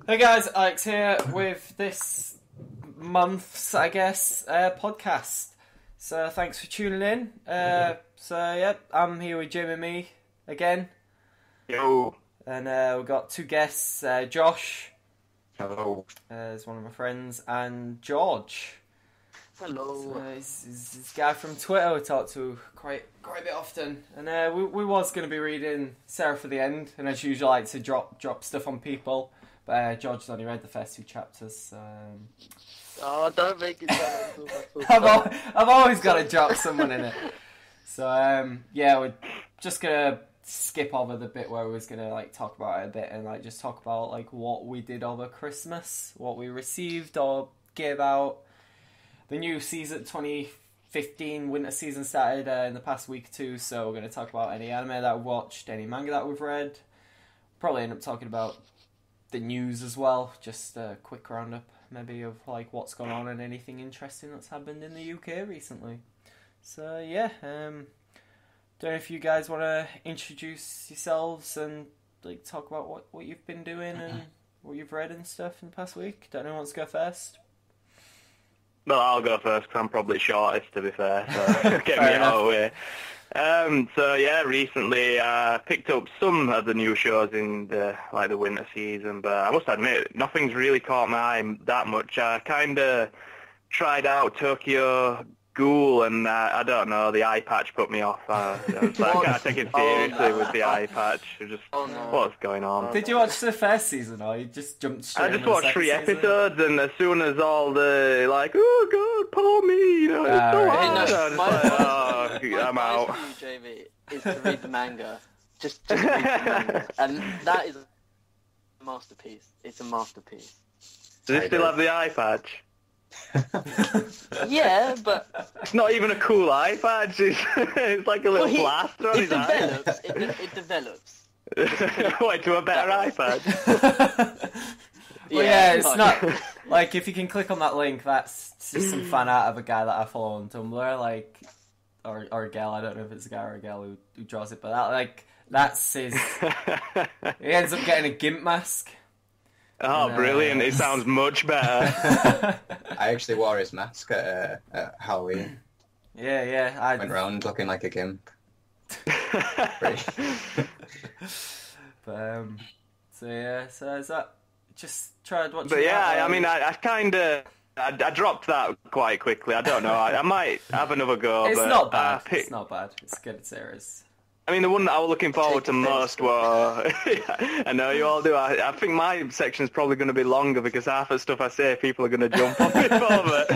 Hey guys, Alex here with this month's, podcast. So thanks for tuning in. I'm here with JamieMe again. Yo. And we've got two guests, Josh. Hello. Is one of my friends, and George. Hello. So he's this guy from Twitter we talk to quite a bit often. And we was going to be reading Sarah for the End, and as usual I like to drop stuff on people. But George's only read the first two chapters. Oh, don't make it sound I've always got to drop someone in it. So we're just gonna skip over the bit where we was gonna talk about it a bit and just talk about what we did over Christmas, what we received or gave out. The new season, 2015 winter season started in the past week or two. So we're gonna talk about any anime that we've watched, any manga that we've read. Probably end up talking about the news as well, just a quick roundup maybe of what's gone on and anything interesting that's happened in the UK recently. So don't know if you guys want to introduce yourselves and talk about what you've been doing and what you've read and stuff in the past week. Don't know who wants to go first. Well, I'll go first because I'm probably shortest, to be fair, so get me out of the way. Recently picked up some of the new shows in the winter season, but I must admit, nothing's really caught my eye that much. I kind of tried out Tokyo Ghoul, and I don't know, the eye patch put me off. I can't take it seriously with the eye patch. What's going on? Did you watch the first season, or you just jumped straight I just into the watched second 3 season? episodes, and as soon as all the, oh god, poor me, it's so hard. I'm out. My advice for you, Jamie, is to read the manga. Just read the manga. And that is a masterpiece. It's a masterpiece. Does it still have the eye patch? Yeah, but It's not even a cool eye patch. It's like a little plaster on his eye. It develops. Wait, to a better eye patch? It's not if you can click on that link, that's just some fan art of a guy that I follow on Tumblr, or a girl. I don't know if it's a guy or a girl who draws it, but that's his. He ends up getting a gimp mask. Oh, brilliant! It sounds much better. I actually wore his mask at Halloween. Yeah. I went around looking like a gimp. But so is that just tried watching? But yeah, that, I mean, I dropped that quite quickly. I don't know. I might have another go. It's but not bad. It's not bad. It's a good series. I mean, the one that I was looking forward to most was... I know you all do. I think my section's probably going to be longer because half the stuff I say people are going to jump on me for, but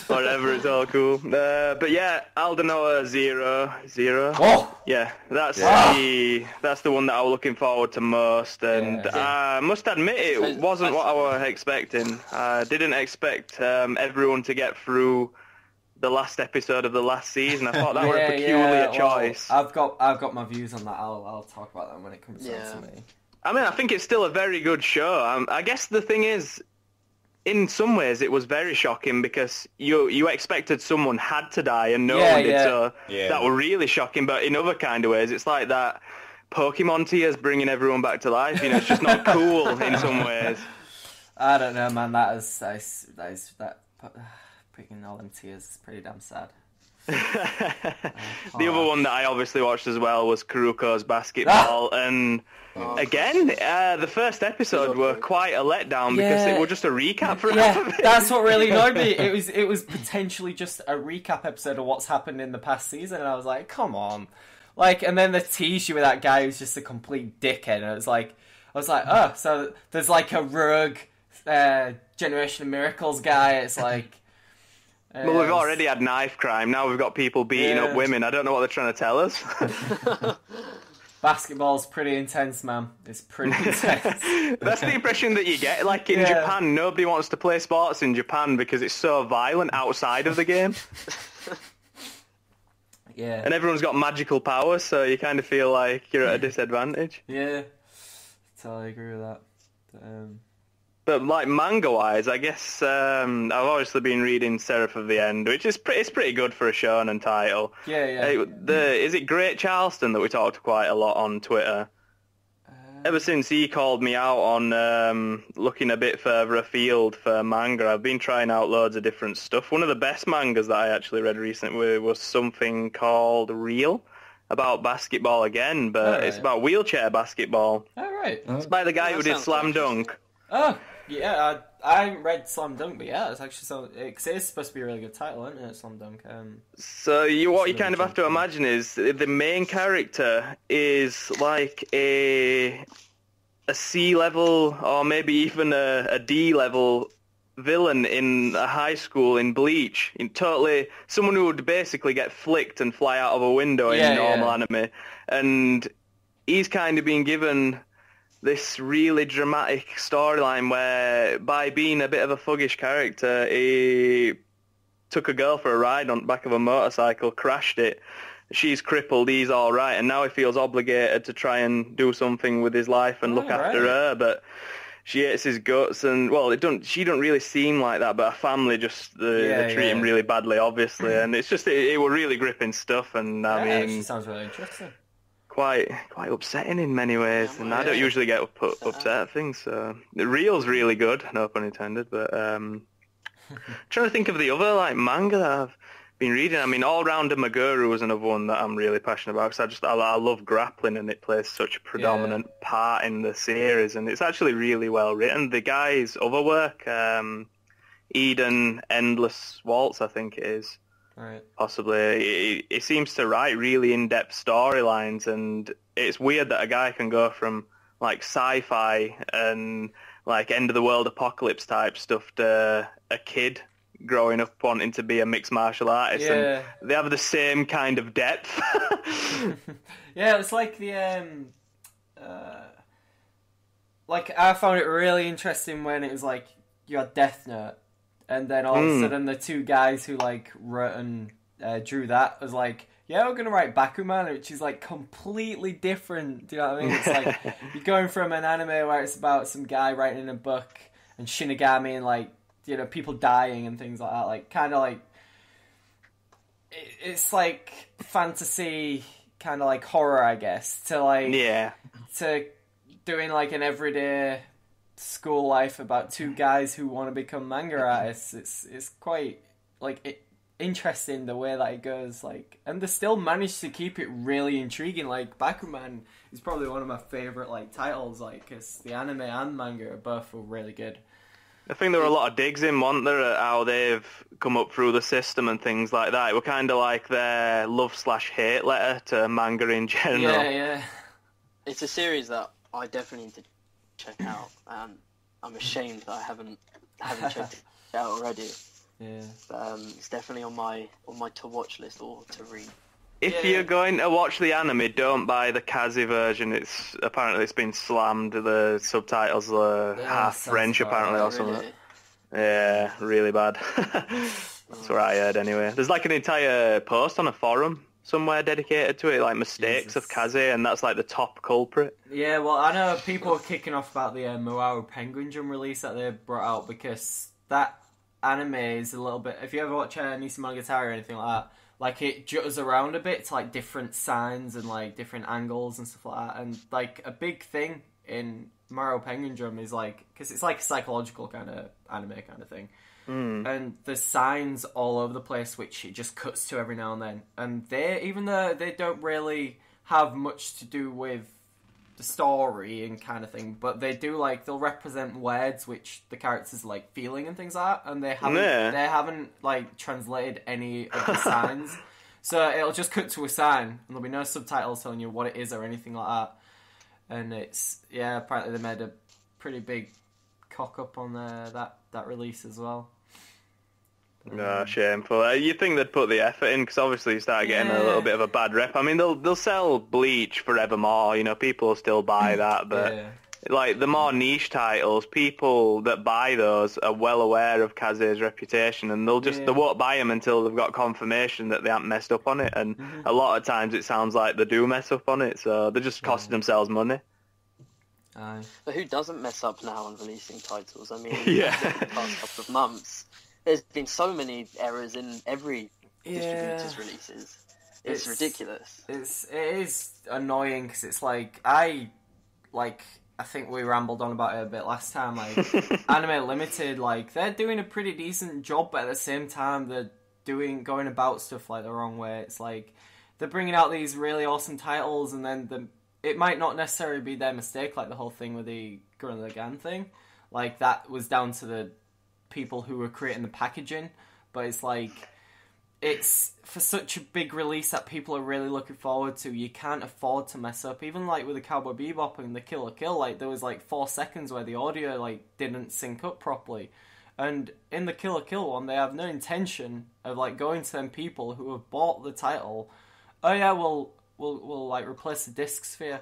whatever, it's all cool. But yeah, Aldanoa Zero. Oh! Yeah, that's the one that I was looking forward to most, and I must admit it wasn't what I was expecting. I didn't expect everyone to get through the last episode of the last season. I thought that was a peculiar choice. I've got my views on that. I'll talk about that when it comes down to me. I mean, I think it's still a very good show. I guess the thing is, in some ways, it was very shocking because you expected someone had to die and no one did, so that were really shocking. But in other kind of ways, it's like that Pokemon tears bringing everyone back to life. It's just not cool in some ways. I don't know, man. That picking all them tears is pretty damn sad. The other one that I obviously watched as well was Kuruko's Basketball, and again, the first episode were quite a letdown because it was just a recap for half of it. That's what really annoyed me. It was potentially just a recap episode of what's happened in the past season, and I was like, come on. And then they tease you with that guy who's just a complete dickhead, and I was like, oh, so there's a rogue Generation of Miracles guy. It's like... Well, we've already had knife crime. Now we've got people beating up women. I don't know what they're trying to tell us. Basketball's pretty intense, man. It's pretty intense. That's the impression that you get. In Japan, nobody wants to play sports in Japan because it's so violent outside of the game. Yeah. And everyone's got magical powers, so you kind of feel like you're at a disadvantage. Yeah. Totally agree with that. But manga-wise, I guess I've obviously been reading Seraph of the End, which is it's pretty good for a shonen title. Yeah. Is it Great Charleston that we talked quite a lot on Twitter? ever since he called me out on looking a bit further afield for manga, I've been trying out loads of different stuff. One of the best mangas that I actually read recently was something called Real, about basketball again, but it's about wheelchair basketball. Oh, right. It's by the guy who did Slam Dunk. Oh, yeah, I haven't read Slam Dunk, but yeah, it's actually it is supposed to be a really good title, isn't it, Slam Dunk? So what you kind of have to imagine is the main character is like a C-level or maybe even a D-level villain in a high school in Bleach. Totally someone who would basically get flicked and fly out of a window in normal anime. And he's kind of been given this really dramatic storyline where, by being a bit of a thuggish character, he took a girl for a ride on the back of a motorcycle, crashed it. She's crippled, he's all right, and now he feels obligated to try and do something with his life and look after her, but she hates his guts, and, well, she don't really seem like that, but her family just they treat him really badly, obviously, and it's just, it were really gripping stuff, and I mean... It sounds really interesting. Quite upsetting in many ways, and I don't usually get upset at things. So the Real's really good, no pun intended. But trying to think of the other like manga that I've been reading. I mean, All Rounder Maguru was another one that I'm really passionate about because I love grappling, and it plays such a predominant part in the series, and it's actually really well written. The guy's other work, Eden Endless Waltz, I think it is. Right. Possibly. It seems to write really in-depth storylines, and it's weird that a guy can go from like sci-fi and like end-of-the-world apocalypse type stuff to a kid growing up wanting to be a mixed martial artist, and they have the same kind of depth. Yeah, it's like like I found it really interesting when it was like you had Death Note. And then all of a sudden, the two guys who like wrote and drew that was like, yeah, we're gonna write Bakuman, which is like completely different. Do you know what I mean? It's like you're going from an anime where it's about some guy writing a book and Shinigami and like people dying and things like that. Like kind of like it's like fantasy, kind of like horror, I guess. To like to doing like an everyday school life about two guys who want to become manga artists. It's quite like interesting the way that it goes, like, and they still managed to keep it really intriguing. Like Bakuman is probably one of my favorite like titles, like because the anime and manga are both really good. I think there were a lot of digs in, weren't there, at how they've come up through the system and things like that. It were kind of like their love/hate letter to manga in general. Yeah. It's a series that I definitely need to check out, and I'm ashamed that I haven't checked it out already. Yeah, it's definitely on my to watch list or to read. If you're going to watch the anime, don't buy the Kazi version. It's been slammed. The subtitles are half French apparently or something. Really? Yeah, really bad. That's what I heard anyway. There's like an entire post on a forum somewhere dedicated to it, like mistakes of Kazi, and that's like the top culprit. Yeah, well, I know people are kicking off about the Moaru Penguin Drum release that they brought out, because that anime is a little bit... If you ever watch Nisa Monogatari or anything like that, like it jutters around a bit to like different signs and like different angles and stuff like that, and like a big thing in Moaru Penguin Drum is like, because it's like a psychological kind of anime kind of thing. And there's signs all over the place which it just cuts to every now and then, and even though they don't really have much to do with the story and kind of thing, but they do, like, they'll represent words which the characters are like feeling and things like that, and they haven't like translated any of the signs, so it'll just cut to a sign and there'll be no subtitles telling you what it is or anything like that. And it's apparently they made a pretty big cock up on that release as well. Shameful. You think they'd put the effort in, because obviously you start getting a little bit of a bad rep. I mean, they'll sell Bleach forevermore, people will still buy that, but like the more niche titles, people that buy those are well aware of Kaze's reputation, and they won't buy them until they've got confirmation that they haven't messed up on it, and a lot of times it sounds like they do mess up on it, so they're just costing themselves money. But who doesn't mess up now on releasing titles? I mean, the past couple of months, there's been so many errors in every distributor's releases. It's ridiculous. It is annoying, because it's like, I like, I think we rambled on about it a bit last time, like, Anime Limited, like, they're doing a pretty decent job, but at the same time, they're going about stuff, like, the wrong way. It's like, they're bringing out these really awesome titles, and then it might not necessarily be their mistake, like the whole thing with the Gurren Lagann thing. Like, that was down to the people who were creating the packaging, but it's like, it's for such a big release that people are really looking forward to. You can't afford to mess up. Even like with the Cowboy Bebop and the Kill la Kill, like there was like 4 seconds where the audio like didn't sync up properly. And in the Kill la Kill one, they have no intention of like going to them people who have bought the title. Oh yeah, we'll like replace the discs for you.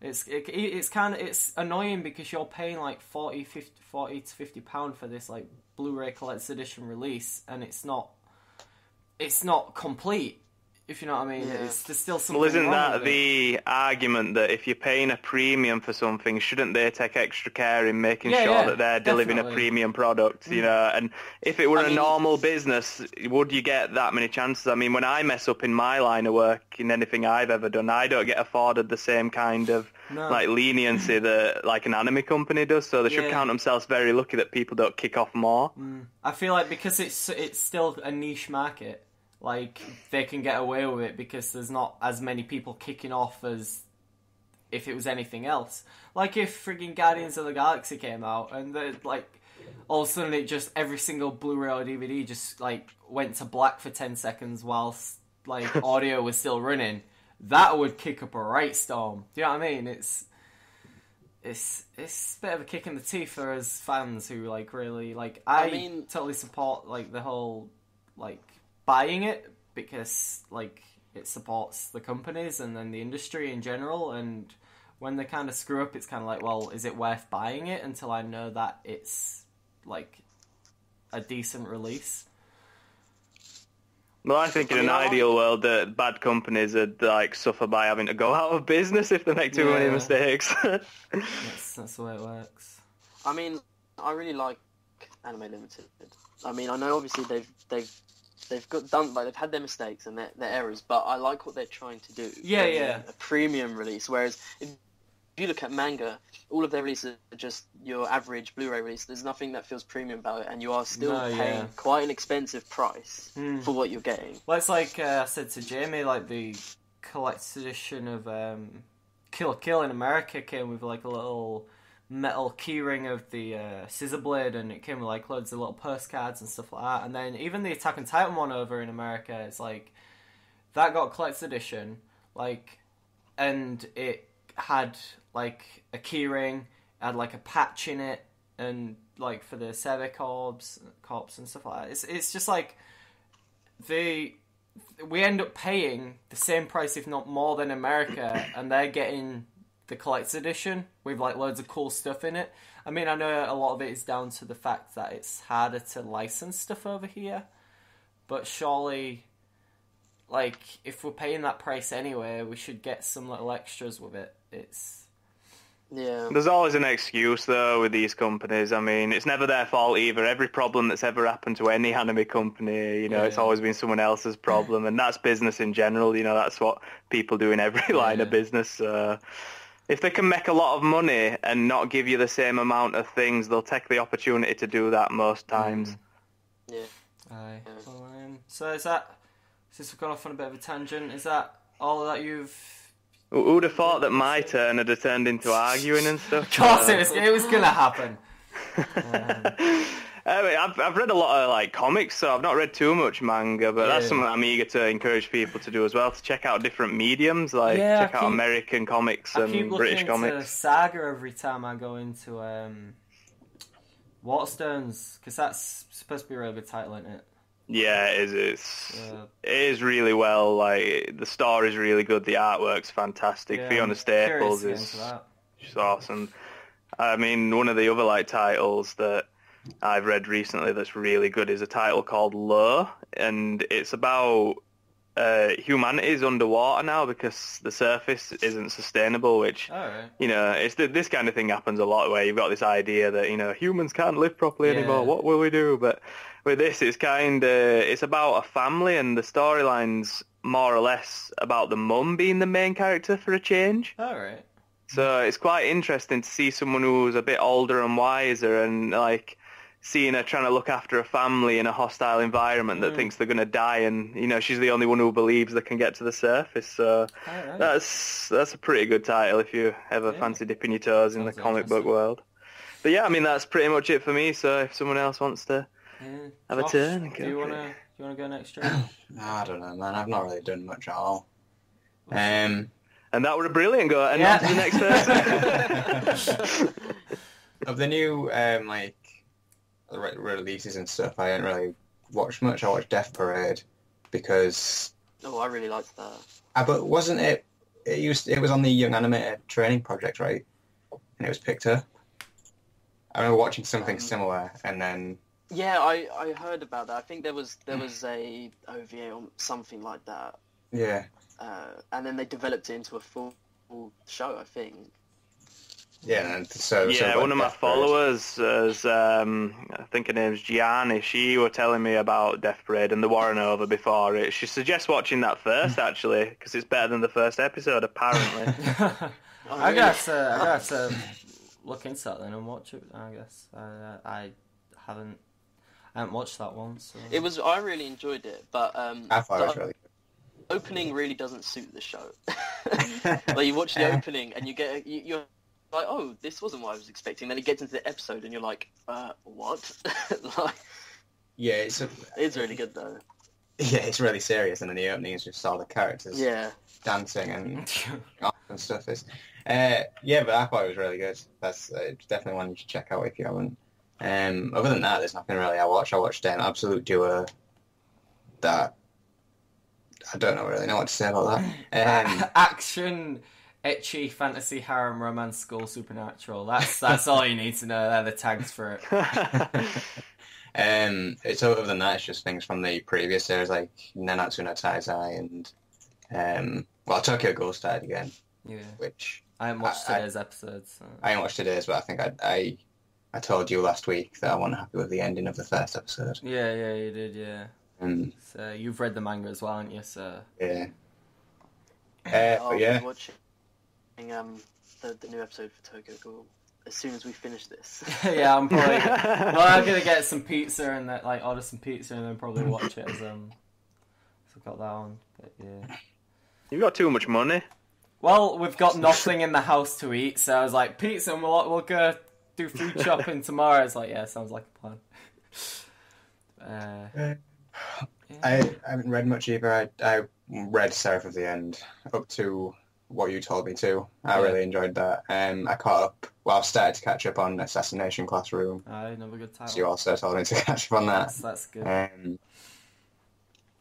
It's annoying because you're paying like 40 to £50 for this like Blu-ray collector's edition release, and it's not complete, if you know what I mean. Yeah. There's still something Well, isn't wrong that with it. the argument that if you're paying a premium for something, shouldn't they take extra care in making sure that they're delivering a premium product, you know? And if it were a normal business, would you get that many chances? I mean, when I mess up in my line of work, in anything I've ever done, I don't get afforded the same kind of like leniency that like an anime company does, so they should count themselves very lucky that people don't kick off more. I feel like because it's still a niche market, like, they can get away with it because there's not as many people kicking off as if it was anything else. Like, if friggin' Guardians of the Galaxy came out and, like, all of a sudden it just, every single Blu-ray or DVD just, like, went to black for 10 seconds whilst, like, audio was still running, that would kick up a right storm. Do you know what I mean? It's a bit of a kick in the teeth for us fans who, like, really, like, I mean, totally support, like, the whole, like, buying it because like it supports the companies and then the industry in general, and when they kind of screw up, it's kind of like, well, is it worth buying it until I know that it's like a decent release? Well, I think in an ideal world that bad companies would like suffer by having to go out of business if they make too many mistakes. That's the way it works. I mean, I really like Anime Limited. I mean, I know obviously they've had their mistakes and their errors, but I like what they're trying to do. A premium release, whereas if you look at manga, all of their releases are just your average Blu-ray release. There's nothing that feels premium about it, and you are still paying quite an expensive price for what you're getting. Well, it's like I said to Jamie, like the collector's edition of Kill la Kill in America came with like a little metal keyring of the scissor blade, and it came with like loads of little postcards and stuff like that. And then even the Attack on Titan one over in America, it's like that got collector's edition, like, and it had like a keyring, had like a patch in it, and like for the Cervicorps and stuff like that. It's just like we end up paying the same price, if not more, than America, and they're getting the collector's edition with like loads of cool stuff in it. I mean, I know a lot of it is down to the fact that it's harder to license stuff over here, but surely, like, if we're paying that price anyway, we should get some little extras with it. There's always an excuse though with these companies. I mean, it's never their fault either. Every problem that's ever happened to any anime company, you know, it's always been someone else's problem, and that's business in general. You know, that's what people do in every line of business. If they can make a lot of money and not give you the same amount of things, they'll take the opportunity to do that most times. Aye. Well, so is that, since we've gone off on a bit of a tangent, is that all that you've... Who would have thought that my turn had turned into arguing and stuff? Of course it was going to happen. I've read a lot of like comics, so I've not read too much manga, but that's something I'm eager to encourage people to do as well, to check out different mediums, like check out American comics and British comics. I keep looking into Saga every time I go into Waterstones, because that's supposed to be a really good title, isn't it? Yeah, it is. It is really well. Like the story's really good. The artwork's fantastic. Fiona Staples is she's awesome. I mean, one of the other like titles that I've read recently that's really good is a title called Low, and it's about humanity's underwater now because the surface isn't sustainable, which, you know, it's this kind of thing happens a lot where you've got this idea that, you know, humans can't live properly anymore, what will we do? But with this, it's about a family, and the storyline's more or less about the mum being the main character for a change. Alright. So it's quite interesting to see someone who's a bit older and wiser, and like seeing her trying to look after a family in a hostile environment that thinks they're going to die, and she's the only one who believes they can get to the surface. So that's a pretty good title if you ever fancy dipping your toes in the comic book world. But yeah, I mean that's pretty much it for me. So if someone else wants to have a turn, do you want to go next, Josh? I don't know, man. I've not really done much at all. And that were a brilliant go. And on to the next person. Of the new releases and stuff, I didn't really watch much. I watched Death Parade because. Oh, I really liked that. But wasn't it? It was on the Young Animator Training Project, right? And it was picked up. I remember watching something similar, and then. Yeah, I heard about that. I think there was a OVA or something like that. Yeah. And then they developed it into a full show, I think. Yeah, and so one of my followers, I think her name's Gianni, she were telling me about Death Parade, and they weren't over before it. She suggests watching that first, actually, because it's better than the first episode, apparently. I guess look into that then and watch it. I guess I haven't watched that one. So I really enjoyed it, but I thought it was really good. Opening really doesn't suit the show. Like you watch the opening and you're like, oh, this wasn't what I was expecting. Then it gets into the episode and you're like, what? Like, yeah, it's really good though. Yeah, it's really serious, and then the opening is just all the characters dancing and stuff. But I thought it was really good. That's definitely one you should check out if you haven't. Other than that, there's nothing really I watched. I watched Absolute Duo. That I don't really know what to say about that. Action, ecchi, fantasy, harem, romance, school, supernatural. That's all you need to know. They're the tags for it. It's other than that, it's just things from the previous series like Nanatsu no Taizai and Tokyo Ghoul started again. Yeah. Which I haven't watched today's episodes. So. I haven't watched today's, but I think I told you last week that I wasn't happy with the ending of the first episode. Yeah, you did, yeah. So you've read the manga as well, haven't you? So yeah. I'll but yeah. be watching the new episode for Tokyo Ghoul as soon as we finish this. Yeah, I'm probably. I'm gonna get some pizza and order some pizza and then probably watch it as So I've got that on, but yeah. You've got too much money. Well, we've got nothing in the house to eat, so I was like, pizza, and we'll go do food shopping tomorrow. It's like, yeah, sounds like a plan. I haven't read much either. I read Seraph of the End up to what you told me to. I really enjoyed that. I caught up. Well, I've started to catch up on Assassination Classroom. Another good title. So you also told me to catch up on that. That's good.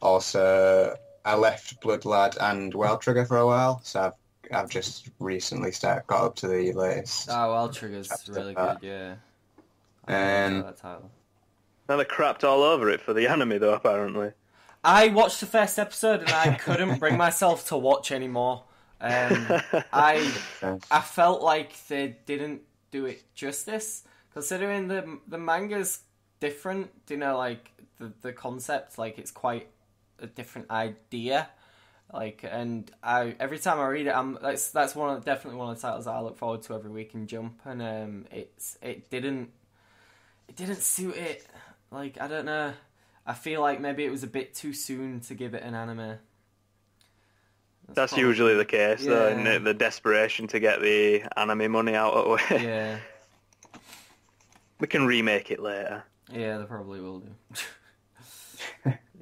Also, I left Blood Lad and World Trigger for a while, so I've just recently got up to the latest. World Trigger's really good, yeah. That title. Now they crapped all over it for the anime, though, apparently. I watched the first episode and I couldn't bring myself to watch anymore. I felt like they didn't do it justice, considering the manga's different. Like the concept, like it's quite a different idea. And every time I read it, that's definitely one of the titles that I look forward to every week in Jump, and it didn't suit it. I don't know. I feel like maybe it was a bit too soon to give it an anime. That's usually the case, though, isn't it? The desperation to get the anime money out of the way. Yeah. We can remake it later. Yeah, they probably will do.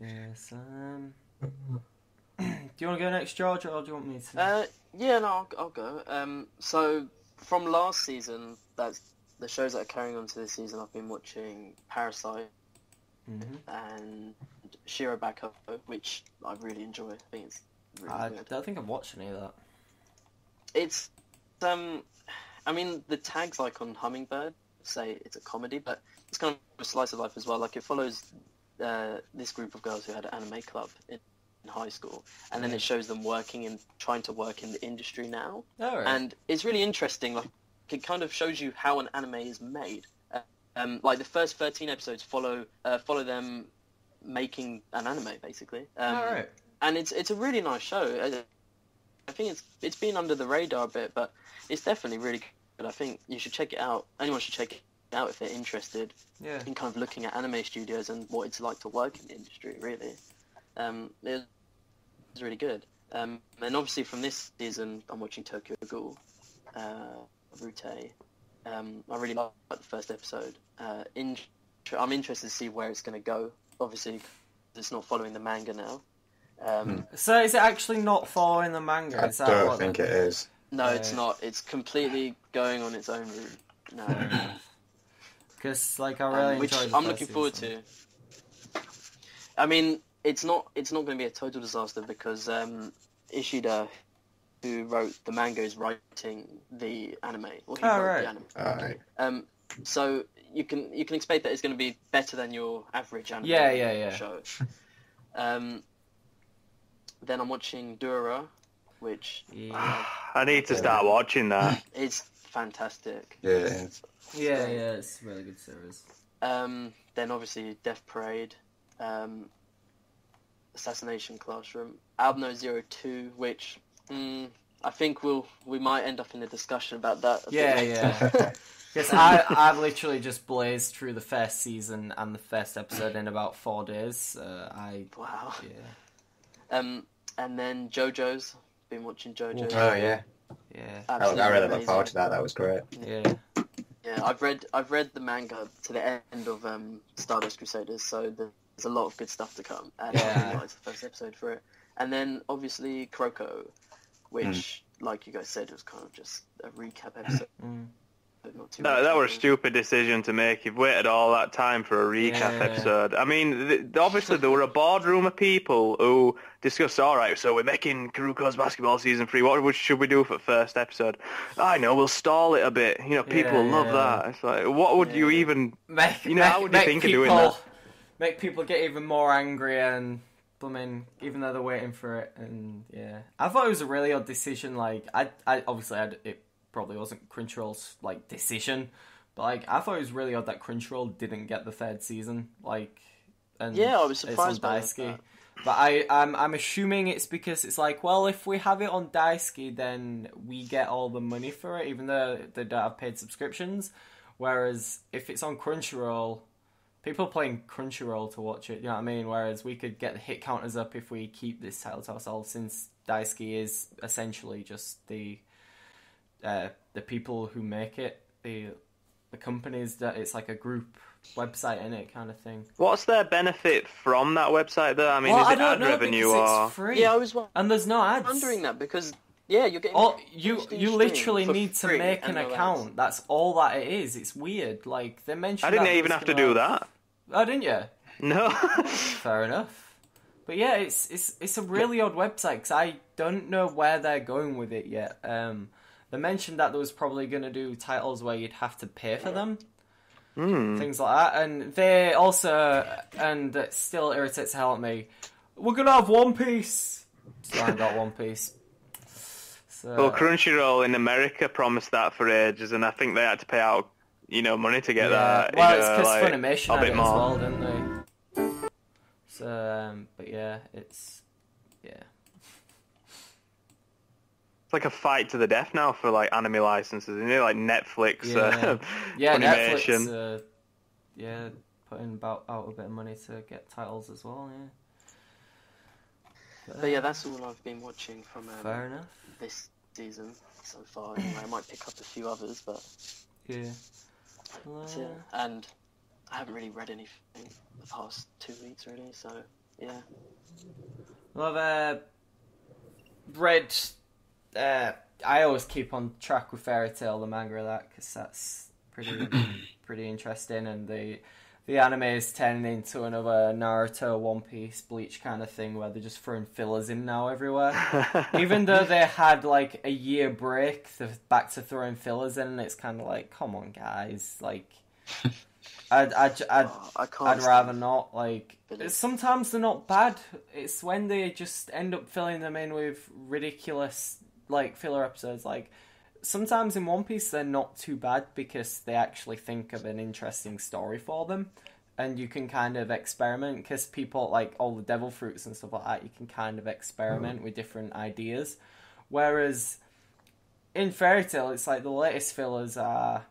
Yes. Do you want to go next, George, or do you want me to? I'll go. So from last season, that's the shows that are carrying on to this season. I've been watching Parasite and Shirobako, which I really enjoy. I think it's really good. I don't think I've watched any of that. It's I mean, the tags like on Hummingbird say it's a comedy, but it's kind of a slice of life as well. Like it follows this group of girls who had an anime club in high school, and then it shows them trying to work in the industry now. Oh, right. And it's really interesting. Like it kind of shows you how an anime is made. Like the first 13 episodes follow them making an anime, basically. All right. And it's a really nice show. think it's been under the radar a bit, but it's definitely really good. I think you should check it out. Anyone should check it out if they're interested in kind of looking at anime studios and what it's like to work in the industry, really. It's really good. And obviously from this season, I'm watching Tokyo Ghoul, Rute. I really like the first episode. I'm interested to see where it's going to go. Obviously, it's not following the manga now. So is it actually not following the manga? I don't think it is. No, it's not. It's completely going on its own route now. Because like I really enjoyed. I'm looking forward to. I mean, it's not going to be a total disaster because Ishida, who wrote the manga, is writing the anime. Well, he wrote the anime. Alright. So you can expect that it's going to be better than your average anime show. Then I'm watching Dura, which I need to start watching that. It's fantastic. Yeah, it is. Yeah, it's a really good series. Then obviously Death Parade, Assassination Classroom, Albino 02, which I think we might end up in a discussion about that. Yeah. Because I've literally just blazed through the first season and the first episode in about 4 days. Wow. Yeah. And then JoJo's. Been watching JoJo's. Oh yeah. Yeah. I really look forward to that. That was great. Yeah. Yeah, I've read the manga to the end of Stardust Crusaders, so there's a lot of good stuff to come. And it's the first episode for it. And then obviously Kuroko, which, like you guys said, was kind of just a recap episode. That was a stupid decision to make. You've waited all that time for a recap episode. I mean, obviously there were a boardroom of people who discussed, alright, so we're making Kuroko's Basketball Season 3, what should we do for the first episode? I know, we'll stall it a bit. You know, people love that. It's like, what would you even... how would you think of doing that? Make people get even more angry and... even though they're waiting for it, and I thought it was a really odd decision. Like, it probably wasn't Crunchyroll's like decision, but like I thought it was really odd that Crunchyroll didn't get the third season. Like, and I was surprised by that. But I'm assuming it's because it's like, well, if we have it on Daisuke, then we get all the money for it, even though they don't have paid subscriptions. Whereas if it's on Crunchyroll, people are playing Crunchyroll to watch it, you know what I mean? Whereas we could get the hit counters up if we keep this title to ourselves, since Daisuke is essentially just the people who make it, the companies, that it's like a group website in it kind of thing. What's their benefit from that website though? I mean, is it ad revenue or... It's free. Yeah, I was and there's no ads. wondering that because you're getting... You literally need to make an account. That's all that it is. It's weird. Like, they mentioned I didn't even have to do that. Oh, didn't you? No. Fair enough. But yeah, it's a really odd website because I don't know where they're going with it yet. They mentioned that there was probably going to do titles where you'd have to pay for them. Things like that. And they also, and it still irritates the hell out of me, we're going to have One Piece. So I got One Piece. So, well, Crunchyroll in America promised that for ages, and I think they had to pay out, money to get that. Well, it's because Funimation had it more. as well, didn't they? So, but yeah, it's like a fight to the death now for like anime licenses, like Netflix, Funimation. Netflix, putting out a bit of money to get titles as well. But yeah, that's all I've been watching from fair enough. This season so far. Anyway, I might pick up a few others, but and I haven't really read anything the past 2 weeks really. So yeah. Well, I've read. I always keep on track with Fairy Tail, the manga of that, because that's pretty interesting, and the anime is turning into another Naruto, One Piece, Bleach kind of thing, where they're just throwing fillers in now everywhere. Even though they had like a year break, they're back to throwing fillers in, and it's kind of like, come on, guys, like. I'd rather not, like, sometimes they're not bad, it's when they just end up filling them in with ridiculous, like, filler episodes, like, sometimes in One Piece they're not too bad because they actually think of an interesting story for them, and you can kind of experiment, because people, like, all the devil fruits and stuff like that, you can kind of experiment with different ideas, Whereas in Fairy Tail, it's like the latest fillers are,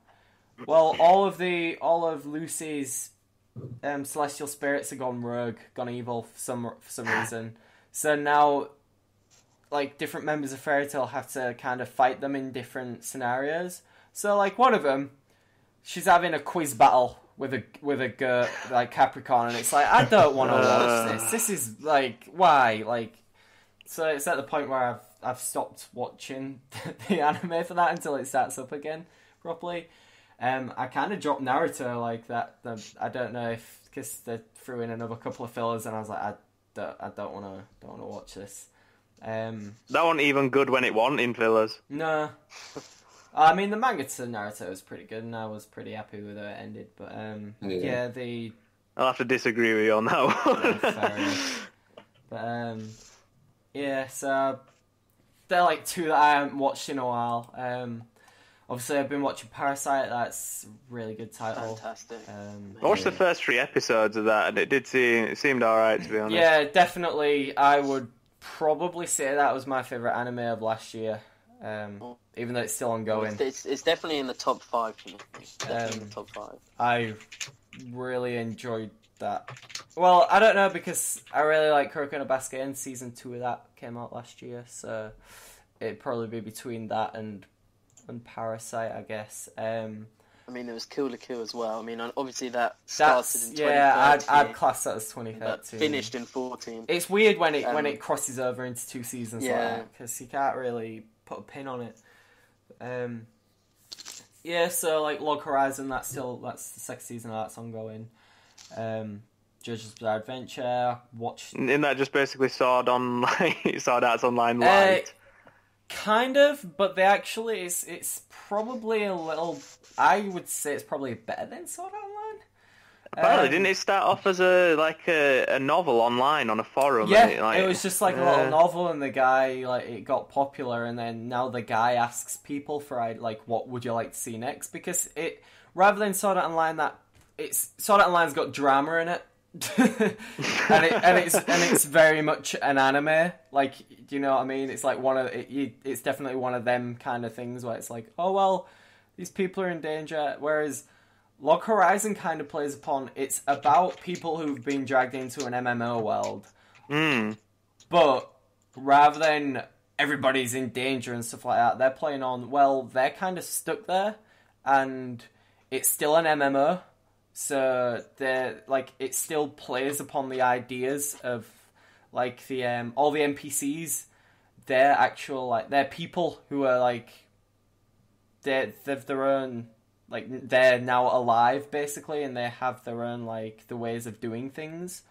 well, all of Lucy's celestial spirits have gone rogue, gone evil for some reason. So now, like, different members of Fairy Tail have to kind of fight them in different scenarios. So, like, one of them, she's having a quiz battle with a like Capricorn, and it's like, I don't want to watch this. This is like, why? Like, so it's at the point where I've stopped watching the anime for that until it starts up again properly. I kind of dropped Naruto like that. I don't know if because they threw in another couple of fillers, and I was like, I don't want to watch this. That wasn't even good when it wasn't in fillers. No. I mean, the manga to Naruto was pretty good, and I was pretty happy with how it ended. But I'll have to disagree with you on that one. Yeah, fair enough. But so they're like two that I haven't watched in a while. Obviously, I've been watching Parasite. That's a really good title. Fantastic. I watched the first 3 episodes of that, and it seemed alright, to be honest. Yeah, definitely. I would probably say that was my favourite anime of last year. Even though it's still ongoing. It's definitely in the top 5 for me. Definitely in the top 5. I really enjoyed that. Well, I don't know, because I really like Kuroko no Basket, and season 2 of that came out last year, so it'd probably be between that and Parasite, I guess. I mean, there was Kill la Kill as well. I mean, obviously that started in 2013. Yeah, I'd class that as 2013. Finished in 14. It's weird when it crosses over into 2 seasons like Yeah. that, because you can't really put a pin on it. So like Log Horizon, that's the 2nd season of that's ongoing. JoJo's Bizarre Adventure, Isn't that just basically Sword Art's Online Light? Kind of, but they actually it's probably a little. I would say it's probably better than Sword Art Online. Apparently, didn't it start off as a novel online on a forum? Yeah, and it was just like a little novel, and the guy it got popular, and then now the guy asks people for like, what would you like to see next? Because it rather than Sword Art Online, Sword Art Online's got drama in it. and it's very much an anime, like, do you know what I mean? It's like it's definitely one of them kind of things where it's like, oh well, these people are in danger, whereas Log Horizon kind of plays upon, it's about people who've been dragged into an MMO world, but rather than everybody's in danger and stuff like that, they're playing on, well, they're kind of stuck there, and it's still an MMO. So it still plays upon the ideas of like the all the NPCs. They're actual they're people who are they've their own they're now alive basically, and they have their own the ways of doing things.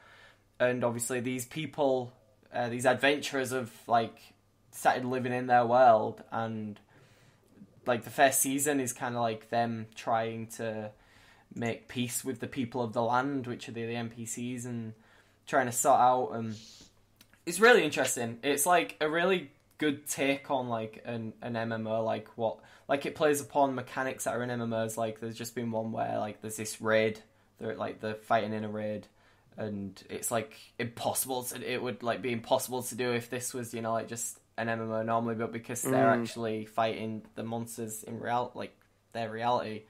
And obviously these people, these adventurers have started living in their world, and the first season is kind of them trying to make peace with the people of the land, which are the NPCs, and trying to sort out. It's really interesting. It's a really good take on an MMO, it plays upon mechanics that are in MMOs. There's just been one where there's this raid, they're fighting in a raid, and it's impossible it would be impossible to do if this was just an MMO normally, but because they're actually fighting the monsters in their reality.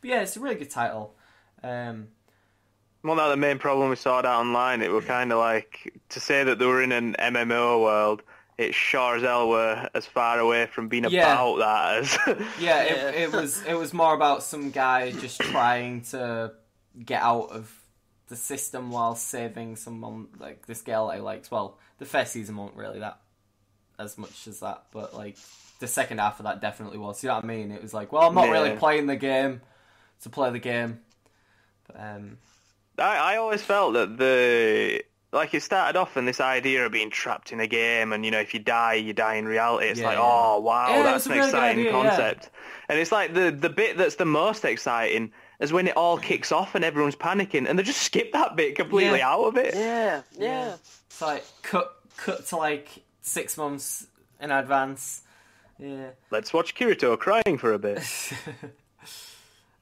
But yeah, it's a really good title. Well, now the main problem with Sword Art Online, it were kind of to say that they were in an MMO world, it sure as hell were as far away from being about that as... It was more about some guy just trying to get out of the system while saving someone, this girl that he likes. Well, the first season wasn't really that as much as that, but the second half of that definitely was. You know what I mean? It was well, I'm not really playing the game to play the game. But, I always felt that it started off in this idea of being trapped in a game, and if you die in reality. It's oh wow, that's an really exciting concept. And it's the bit that's the most exciting is when it all kicks off and everyone's panicking, and they just skip that bit completely out of it. Yeah. It's cut to 6 months in advance. Yeah. Let's watch Kirito crying for a bit.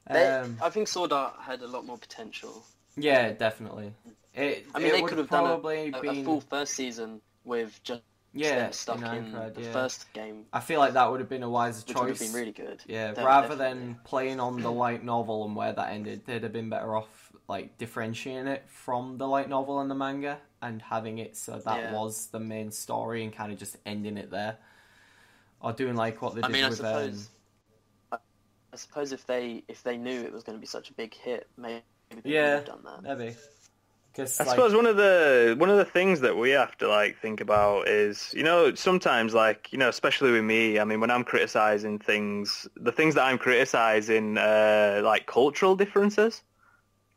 I think Sword Art had a lot more potential. Yeah, definitely. They could have done a full first season with just Yeah, stuck in the first game. I feel like that would have been a wiser choice. Would have been really good. Yeah, rather than playing on the light novel and where that ended, they'd have been better off like differentiating it from the light novel and the manga and having it so that was the main story and kind of just ending it there, or doing like what they did with. I suppose if they knew it was going to be such a big hit, maybe they would have done that. Maybe. I suppose one of the things that we have to like think about is, you know, sometimes like, you know, especially with me, I mean, when I'm criticizing things, the things that I'm criticizing like cultural differences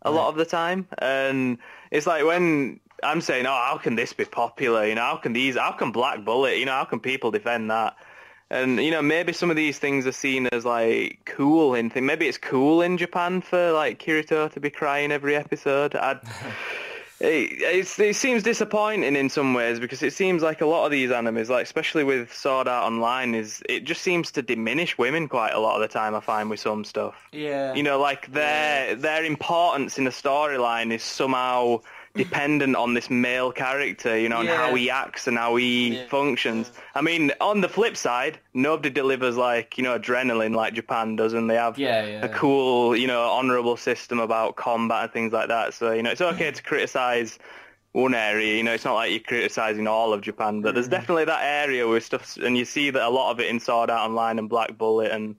a lot of the time, and it's like when I'm saying, oh, how can this be popular? You know, how can Black Bullet? You know, how can people defend that? And, you know, maybe some of these things are seen as, like, cool in things. Maybe it's cool in Japan for, like, Kirito to be crying every episode. It seems disappointing in some ways, because it seems like a lot of these animes, like especially with Sword Art Online, it just seems to diminish women quite a lot of the time, I find, with some stuff. Yeah. You know, like their importance in the storyline is somehow dependent on this male character, you know, and how he acts and how he functions. Yeah. I mean, on the flip side, nobody delivers like, you know, adrenaline like Japan does, and they have a cool, you know, honourable system about combat and things like that. So, you know, it's okay to criticise one area, you know, it's not like you're criticising all of Japan, but there's definitely that area with stuff, and you see that a lot of it in Sword Art Online and Black Bullet and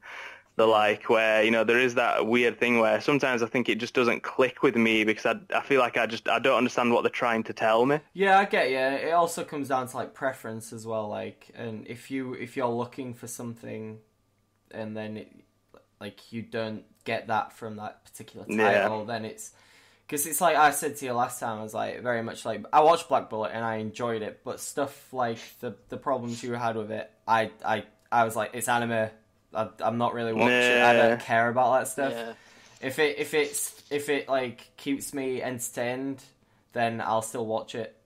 the like, where, you know, there is that weird thing where sometimes I think it just doesn't click with me, because I feel like I don't understand what they're trying to tell me. Yeah, I get you. It also comes down to like preference as well, like, and if you're looking for something and then you don't get that from that particular title, then it's because it's like I said to you last time, I was like very much like I watched Black Bullet and I enjoyed it, but stuff like the problems you had with it, I was like, it's anime. I'm not really watching. I don't care about that stuff. Yeah. If it like keeps me entertained, then I'll still watch it.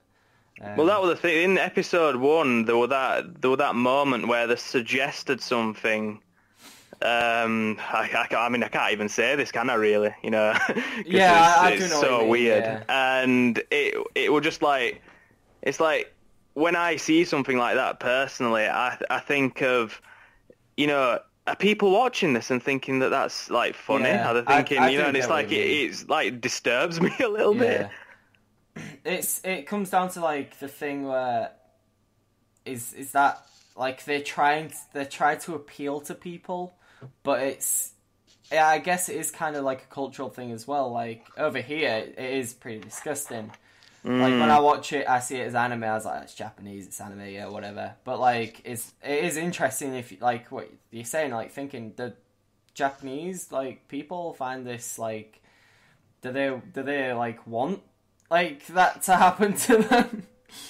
Well, that was the thing. In episode 1, there was that moment where they suggested something. I mean, I can't even say this, can I? Really, you know? It's so weird, and it was just like, it's like when I see something like that personally, I think of, you know, are people watching this and thinking that that's like funny? Yeah, are they thinking, you know, and it's like it's like disturbs me a little bit. It comes down to like the thing where is that like they try to appeal to people, but I guess it is kind of like a cultural thing as well. Like over here, it is pretty disgusting. Like when I watch it, I see it as anime. I was like, it's Japanese, it's anime, yeah, whatever. But like, it is interesting if like what you're saying, like thinking the Japanese like people find this like, do they like want like that to happen to them?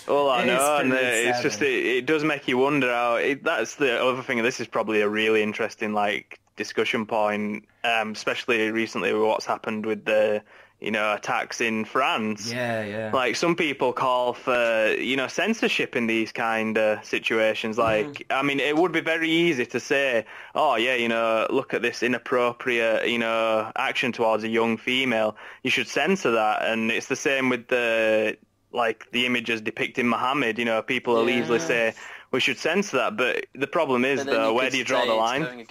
Well, I know, and it's just it does make you wonder how. That's the other thing. And this is probably a really interesting like discussion point, especially recently with what's happened with the, you know, attacks in France. Yeah. Like, some people call for, you know, censorship in these kind of situations. Like, I mean, it would be very easy to say, oh, yeah, you know, look at this inappropriate, you know, action towards a young female. You should censor that. And it's the same with the images depicting Muhammad. You know, people will easily say, we should censor that. But the problem is, though, where do you draw the line?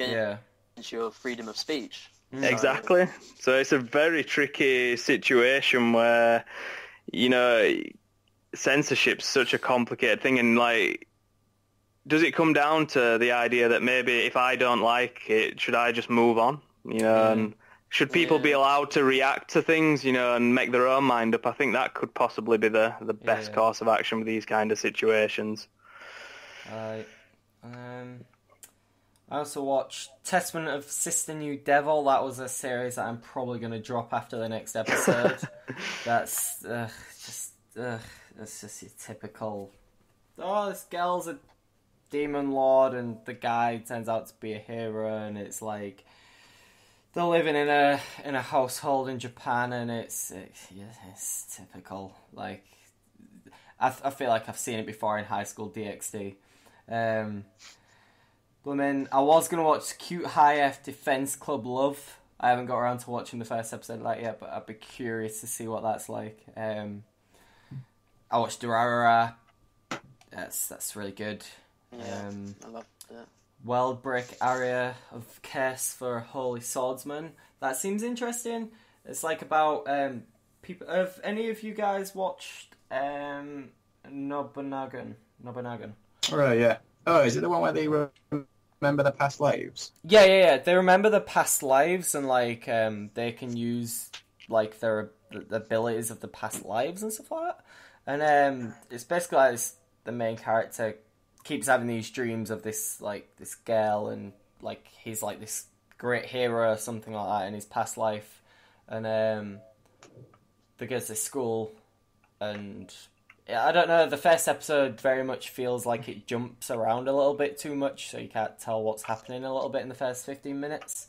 It's your freedom of speech. Exactly. So it's a very tricky situation where, you know, censorship's such a complicated thing, and like, does it come down to the idea that maybe if I don't like it, should I just move on? You know, and should people be allowed to react to things, you know, and make their own mind up? I think that could possibly be the best course of action with these kind of situations. I also watched Testament of Sister New Devil. That was a series that I'm probably going to drop after the next episode. That's just your typical, oh, this girl's a demon lord and the guy turns out to be a hero, and it's like they're living in a household in Japan, and it's typical. Like, I feel like I've seen it before in High School DxD. But then I was going to watch Cute High F Defense Club Love. I haven't got around to watching the first episode of that yet, but I'd be curious to see what that's like. I watched Durarara. That's really good. Yeah, I love that. World break area of curse for Holy Swordsman. That seems interesting. It's like about people. Have any of you guys watched Nobunagan? Oh yeah. Oh, is it the one where they remember their past lives? Yeah. They remember their past lives and like they can use like the abilities of the past lives and stuff like that. And it's basically like the main character keeps having these dreams of this girl, and like he's like this great hero or something like that in his past life, and they go to school, and I don't know, the first episode very much feels like it jumps around a little bit too much, so you can't tell what's happening a little bit in the first 15 minutes,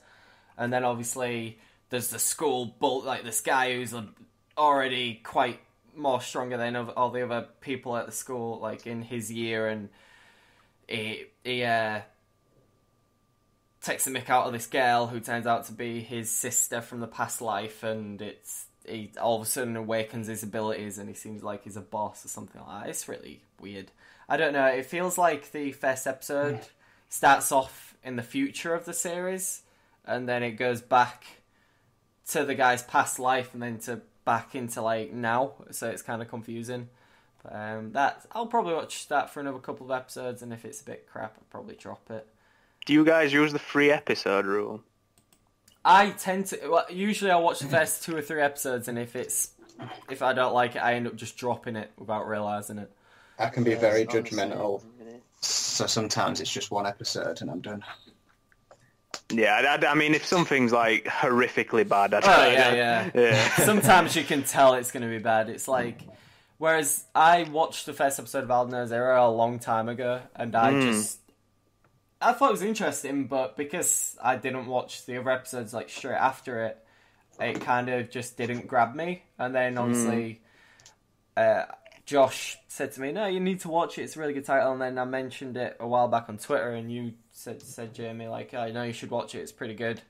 and then obviously there's the school like this guy who's already quite more stronger than all the other people at the school, like in his year, and he takes the mick out of this girl who turns out to be his sister from the past life, and he all of a sudden awakens his abilities and he seems like he's a boss or something like that. It's really weird. I don't know, it feels like the first episode starts off in the future of the series, and then it goes back to the guy's past life and then back into like now, so it's kind of confusing. But I'll probably watch that for another couple of episodes, and if it's a bit crap, I'll probably drop it. Do you guys use the free episode rule? I tend to. Well, usually I watch the first 2 or 3 episodes, and if I don't like it, I end up just dropping it without realising it. I can be very judgmental, so sometimes it's just 1 episode and I'm done. Yeah, I mean, if something's like horrifically bad, yeah. Sometimes you can tell it's going to be bad. It's like, whereas I watched the first episode of Alden Zero a long time ago, and I thought it was interesting, but because I didn't watch the other episodes like straight after it, it kind of just didn't grab me. And then obviously, Josh said to me, "No, you need to watch it. It's a really good title." And then I mentioned it a while back on Twitter, and you said Jamie, like, "I know you should watch it. It's pretty good."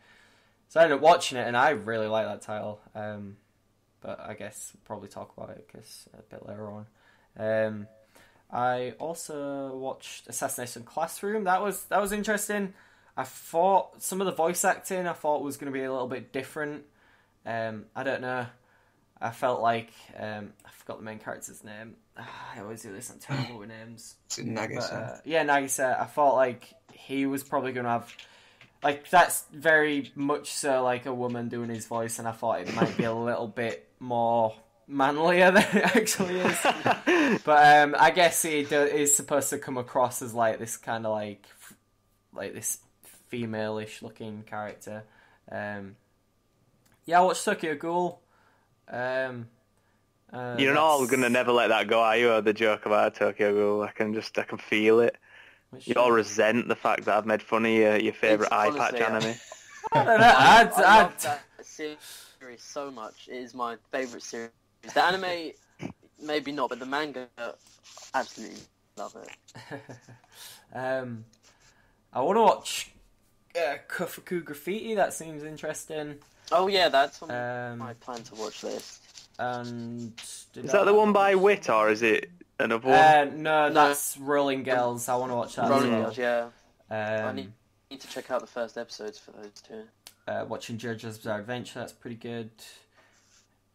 So I ended up watching it, and I really like that title. But I guess we'll probably talk about it because a bit later on. I also watched Assassination Classroom. That was interesting. I thought some of the voice acting was going to be a little bit different. I don't know. I felt like I forgot the main character's name. I always do this. I'm terrible with names. Is it Nagisa? Nagisa. I felt like he was probably going to have like that's very much so like a woman doing his voice, and I thought it might be a little bit more manlier than it actually is. But I guess he is supposed to come across as like this kind of like this female-ish looking character. I watched Tokyo Ghoul. You're not going to never let that go, are you? The joke about Tokyo Ghoul. I can feel it. You all resent the fact that I've made fun of your favourite eye patch anime. I don't know. I love that series so much. It is my favourite series. The anime, maybe not, but the manga, absolutely love it. I want to watch Kofuku Graffiti. That seems interesting. Oh yeah, that's on my plan to watch list. And is that the one by Wit, or is it another one? No, that's Rolling Girls. I want to watch that. Rolling Girls, yeah. I need to check out the first episodes for those two. Watching JoJo's Bizarre Adventure, that's pretty good.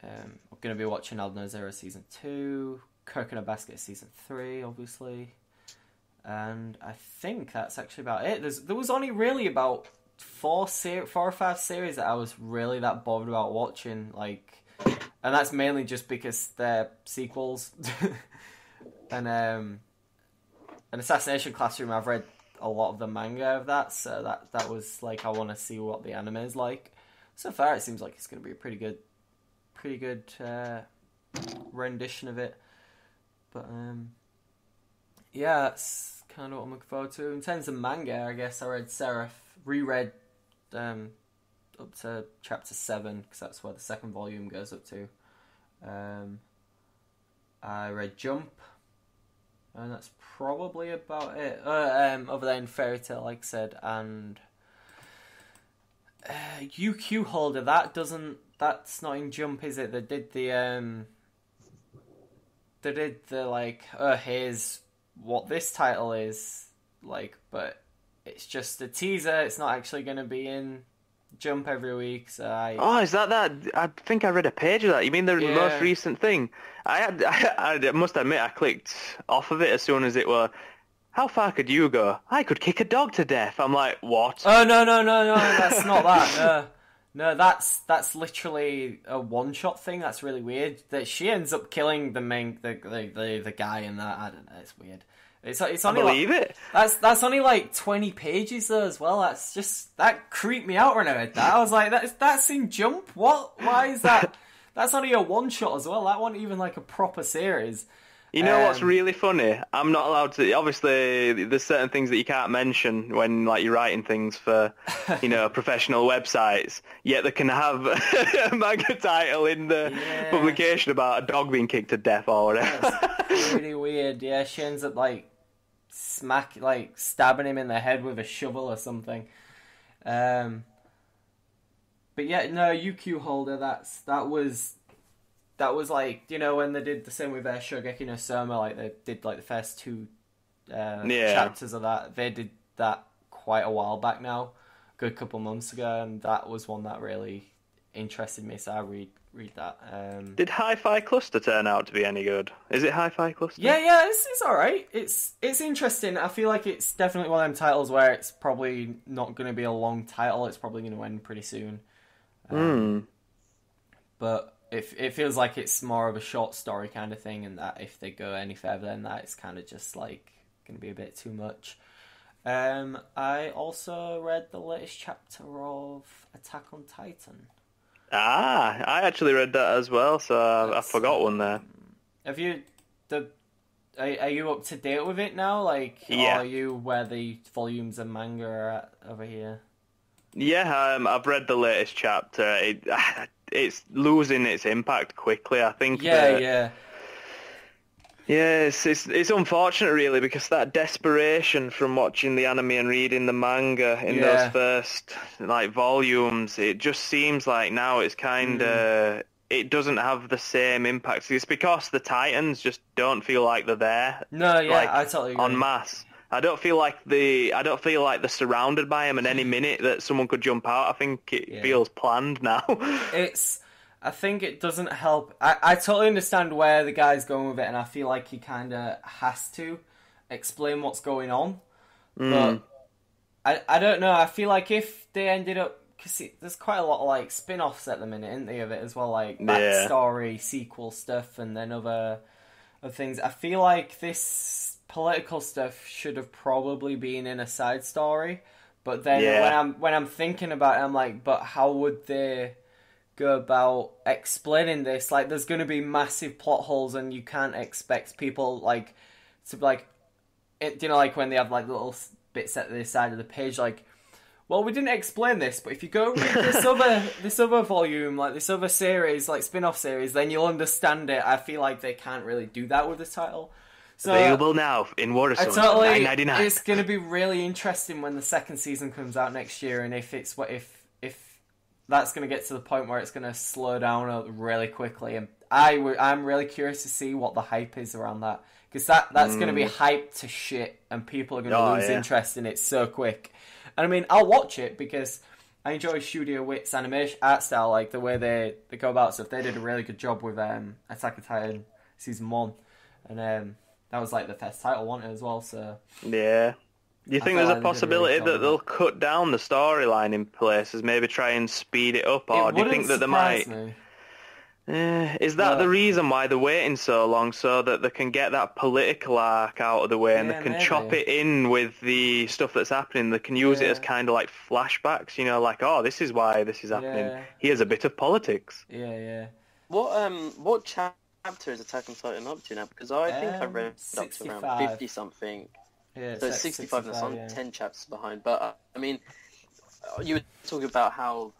I'm going to be watching Alden Zero Season 2, Coconut Basket Season 3, obviously. And I think that's actually about it. There was only really about 4 or 5 series that I was really that bothered about watching, and that's mainly just because they're sequels. and Assassination Classroom, I've read a lot of the manga of that, so that was like, I want to see what the anime is like. So far, it seems like it's going to be a pretty good rendition of it. But that's kind of what I'm looking forward to. In terms of manga, I guess I reread up to chapter 7, because that's where the second volume goes up to. I read Jump, and that's probably about it. Other than Fairy Tail, like I said, and UQ Holder. That's not in Jump, is it? They did the like, here's what this title is like, but it's just a teaser. It's not actually going to be in Jump every week. So Oh, is that? I think I read a page of that. You mean the most recent thing? I must admit, I clicked off of it as soon as it were. How far could you go? I could kick a dog to death. I'm like, what? Oh no, that's not that. No, that's literally a one-shot thing. That's really weird. That she ends up killing the guy in that. I don't know. It's weird. It's only it. That's only like 20 pages though as well. That creeped me out when I read that. I was like, that's in Jump. What? Why is that? That's only a one-shot as well. That wasn't even like a proper series. You know what's really funny? I'm not allowed to. Obviously, there's certain things that you can't mention when, like, you're writing things for, professional websites. Yet they can have a manga title in the publication about a dog being kicked to death or whatever. That's really weird. Yeah, she ends up stabbing him in the head with a shovel or something. But yeah, no, UQ Holder. That was like, when they did the same with Shogeki no Soma, like they did like the first two chapters of that. They did that quite a while back now, a good couple months ago, and that was one that really interested me, so I read that. Did Hi-Fi Cluster turn out to be any good? Is it Hi-Fi Cluster? Yeah, it's alright. It's interesting. I feel like it's definitely one of them titles where it's probably not going to be a long title. It's probably going to end pretty soon. But it feels like it's more of a short story kind of thing, and that if they go any further than that, it's kind of just like going to be a bit too much. I also read the latest chapter of Attack on Titan. I actually read that as well, so I forgot one there. Have you are you up to date with it now? Like, or are you where the volumes of manga are at over here? Yeah, I've read the latest chapter. It's losing its impact quickly, I think. Yeah. Yes, it's unfortunate, really, because that desperation from watching the anime and reading the manga in those first volumes, it just seems like now it's kind of it doesn't have the same impact. It's because the Titans just don't feel like they're there. No, yeah, I totally agree. En masse. I don't feel like they're surrounded by him, and any minute that someone could jump out, I think it feels planned now. I think it doesn't help. I totally understand where the guy's going with it, and I feel like he kind of has to explain what's going on. But I don't know. I feel like if they ended up... Because there's quite a lot of spin-offs at the minute, isn't there, of it as well? Like backstory, sequel stuff, and then other things. I feel like this political stuff should have probably been in a side story. But then when I'm thinking about it, I'm like, but how would they go about explaining this? Like, there's going to be massive plot holes, and you can't expect people when they have little bits at the side of the page, well, we didn't explain this, but if you go read this other volume, this other series, spin-off series, then you'll understand it. I feel like they can't really do that with the title. So, available now in Waterstones, $9.99. It's going to be really interesting when the second season comes out next year, and if that's going to get to the point where it's going to slow down really quickly. And I'm really curious to see what the hype is around that, because that's going to be hyped to shit, and people are going to lose interest in it so quick. And I mean, I'll watch it because I enjoy Studio Wit's animation art style, the way they go about stuff. They did a really good job with Attack on Titan Season 1, and that was the first title, wasn't it, as well? So yeah. Do you think there's a possibility that they'll cut down the storyline in places, maybe try and speed it up, or do you think that they might? Is that the reason why they're waiting so long, so that they can get that political arc out of the way, and they can chop it in with the stuff that's happening? They can use it as kind of like flashbacks, oh, this is why this is happening. Here's a bit of politics. Yeah. What chapter is Attack on Titan up to now? Because I think I read up to around 50 something. Yeah, so 65 and I'm 10 chapters behind. But I mean, you were talking about how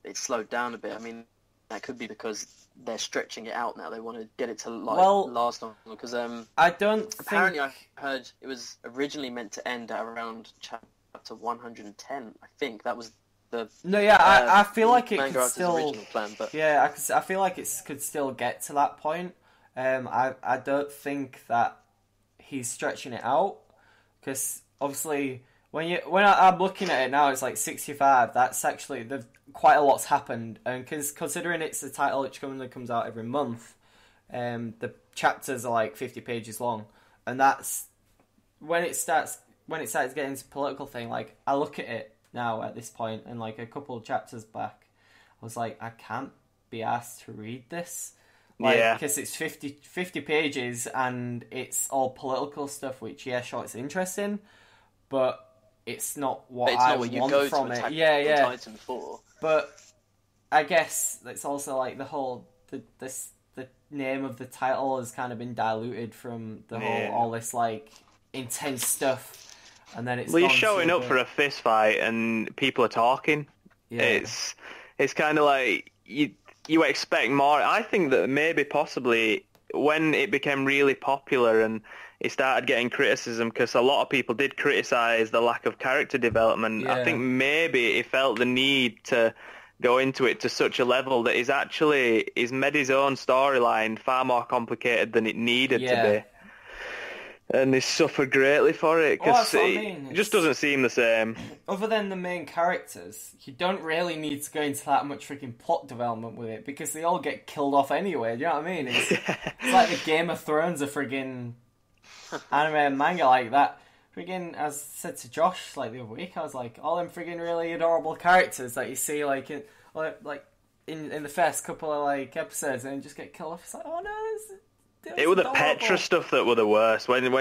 it slowed down a bit. I mean, that could be because they're stretching it out now. They want to get it to last longer. Because I don't. Apparently, I heard it was originally meant to end at around chapter 110. I think that was the. No, yeah, I feel like it could still. Original plan, but yeah, I feel like it could still get to that point. I don't think that he's stretching it out, because obviously when I'm looking at it now, it's like 65. That's actually quite a lot's happened, and considering it's a title which comes out every month, the chapters are like 50 pages long, and that's when it starts getting into political thing. Like, I look at it now at this point, and like a couple of chapters back, I was like, I can't be asked to read this. Like, because it's 50 pages and it's all political stuff, which, yeah, sure, it's interesting, but it's not what I want from it. Yeah. Titan for. But I guess it's also like the name of the title has kind of been diluted from all this like intense stuff, and then it's. Well, you're showing up for a fist fight and people are talking. Yeah. It's kind of like you expect more. I think that maybe possibly when it became really popular and it started getting criticism, because a lot of people did criticise the lack of character development, I think maybe he felt the need to go into it to such a level that he's made his own storyline far more complicated than it needed to be. And he suffered greatly for it, because it just doesn't seem the same. Other than the main characters, you don't really need to go into that much freaking plot development with it, because they all get killed off anyway, do you know what I mean? It's like the Game of Thrones of friggin' anime and manga like that. Friggin', as I said to Josh like the other week, I was like, all them friggin' really adorable characters that you see like in the first couple of like episodes, and just get killed off. It's like, oh no, it was the Petra stuff that were the worst. When dead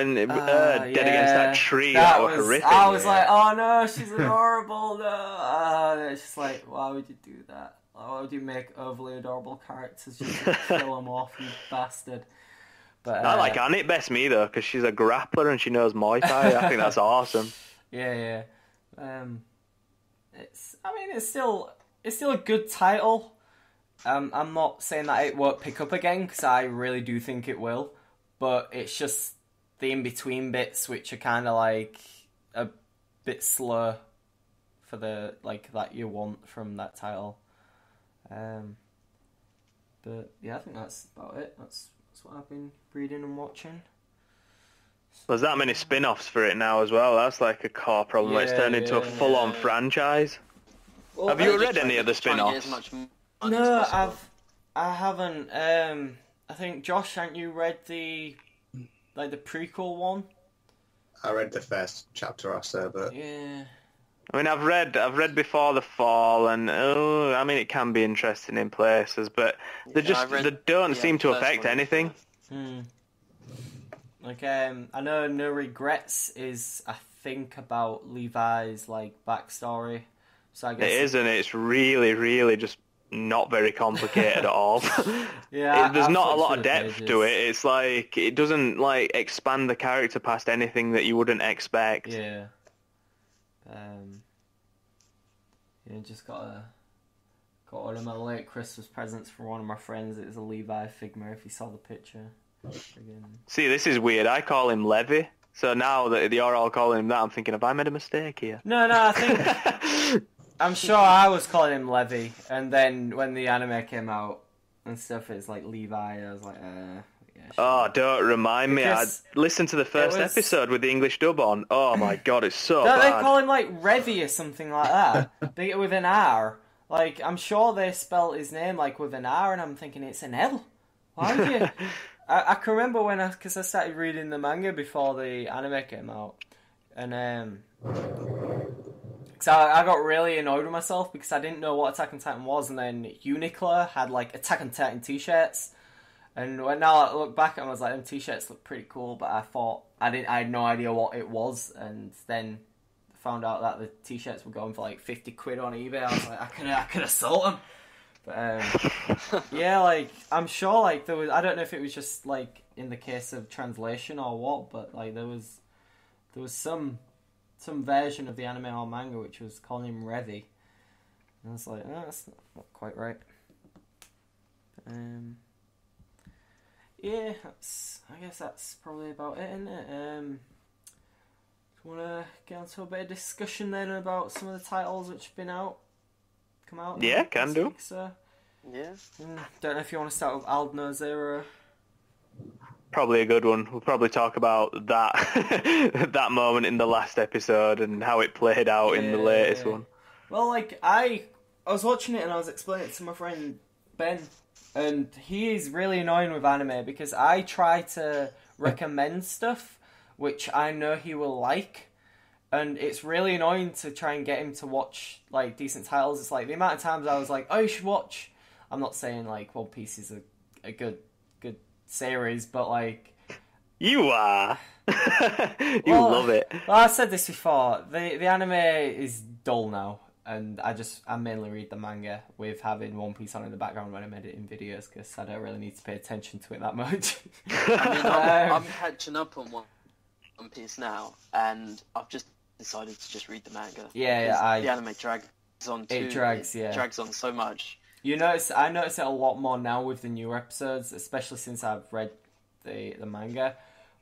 against that tree, that was horrific. I was like, oh no, she's adorable. No, it's just like, why would you do that? Why would you make overly adorable characters just to kill them off, you bastard? But I like Annette best me though, because she's a grappler and she knows Muay Thai. I think that's awesome. Yeah. It's still a good title. I'm not saying that it won't pick up again, because I really do think it will, but it's just the in-between bits which are kind of like a bit slow for the like that you want from that title. But yeah, I think that's about it. That's what I've been reading and watching. There's that many spin-offs for it now as well. That's like a core problem. It's turned into a full-on franchise. Well, have you read any of the spin-offs? No, I haven't. I think, Josh, haven't you read the prequel one? I read the first chapter or so, but yeah. I mean, I've read Before the Fall, and it can be interesting in places, but they don't seem to affect anything. Like, I know No Regrets is, I think, about Levi's like backstory. So I guess it is, and it's really, really just not very complicated at all. Yeah, there's not a lot of depth to it. It's like it doesn't like expand the character past anything that you wouldn't expect. Yeah. Just got one of my late Christmas presents from one of my friends. It was a Levi Figma. If you saw the picture. See, this is weird. I call him Levy. So now that you're all calling him that, I'm thinking, have I made a mistake here? No, I think I'm sure I was calling him Levy, and then when the anime came out and stuff, it's like Levi. I was like, yeah. Sure. Oh, don't remind me. I listened to the first episode with the English dub on. Oh my god, it's so bad. Don't they call him like Revy or something like that? With an R. Like, I'm sure they spelled his name like with an R, and I'm thinking it's an L. Why would you? I can remember because I started reading the manga before the anime came out, and so I got really annoyed with myself because I didn't know what Attack on Titan was, and then Uniqlo had like Attack on Titan t-shirts, and now I look back and I was like, them t-shirts look pretty cool, but I had no idea what it was, and then found out that the t-shirts were going for like 50 quid on eBay. I was like, I could have sold them. But yeah, like I'm sure like there was, I don't know if it was just like in the case of translation or what, but like there was some version of the anime or manga which was calling him Revy, and I was like, oh, that's not quite right. Yeah, I guess that's probably about it, isn't it? Do you want to get onto a bit of discussion then about some of the titles which have come out? Yeah, can do. Yeah. Don't know if you want to start with Aldno Zero. probably a good one. We'll probably talk about that that moment in the last episode and how it played out in the latest one. Well, like, I was watching it and I was explaining it to my friend Ben, and he is really annoying with anime because I try to recommend stuff which I know he will like, and it's really annoying to try and get him to watch, like, decent titles. It's like, the amount of times I was like, oh, you should watch... I'm not saying, like, One Piece is a good series, but, like... You are! You love it. Well, I said this before. The anime is dull now, and I mainly read the manga with having One Piece on in the background when I'm editing videos, because I don't really need to pay attention to it that much. I mean, I'm catching up on One Piece now, and I've just decided to just read the manga. Yeah, the anime drags on too. It drags on so much. I notice it a lot more now with the newer episodes, especially since I've read the manga.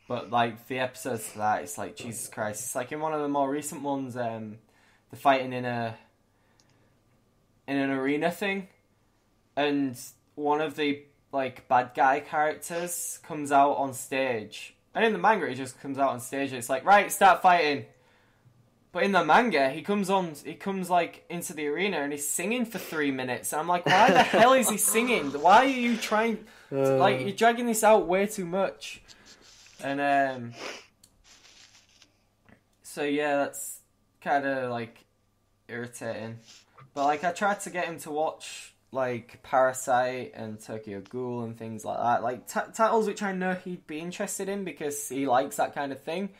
But, like, the episodes to that, it's like, Jesus Christ. It's like in one of the more recent ones, they're fighting in an arena thing, and one of the, like, bad guy characters comes out on stage. And in the manga, it just comes out on stage, and it's like, right, start fighting. But in the manga, he comes like into the arena and he's singing for 3 minutes. And I'm like, why the hell is he singing? Why are you trying? Like, you're dragging this out way too much. And so yeah, that's kind of like irritating. But like, I tried to get him to watch like Parasite and Tokyo Ghoul and things like that, like titles which I know he'd be interested in because he likes that kind of thing.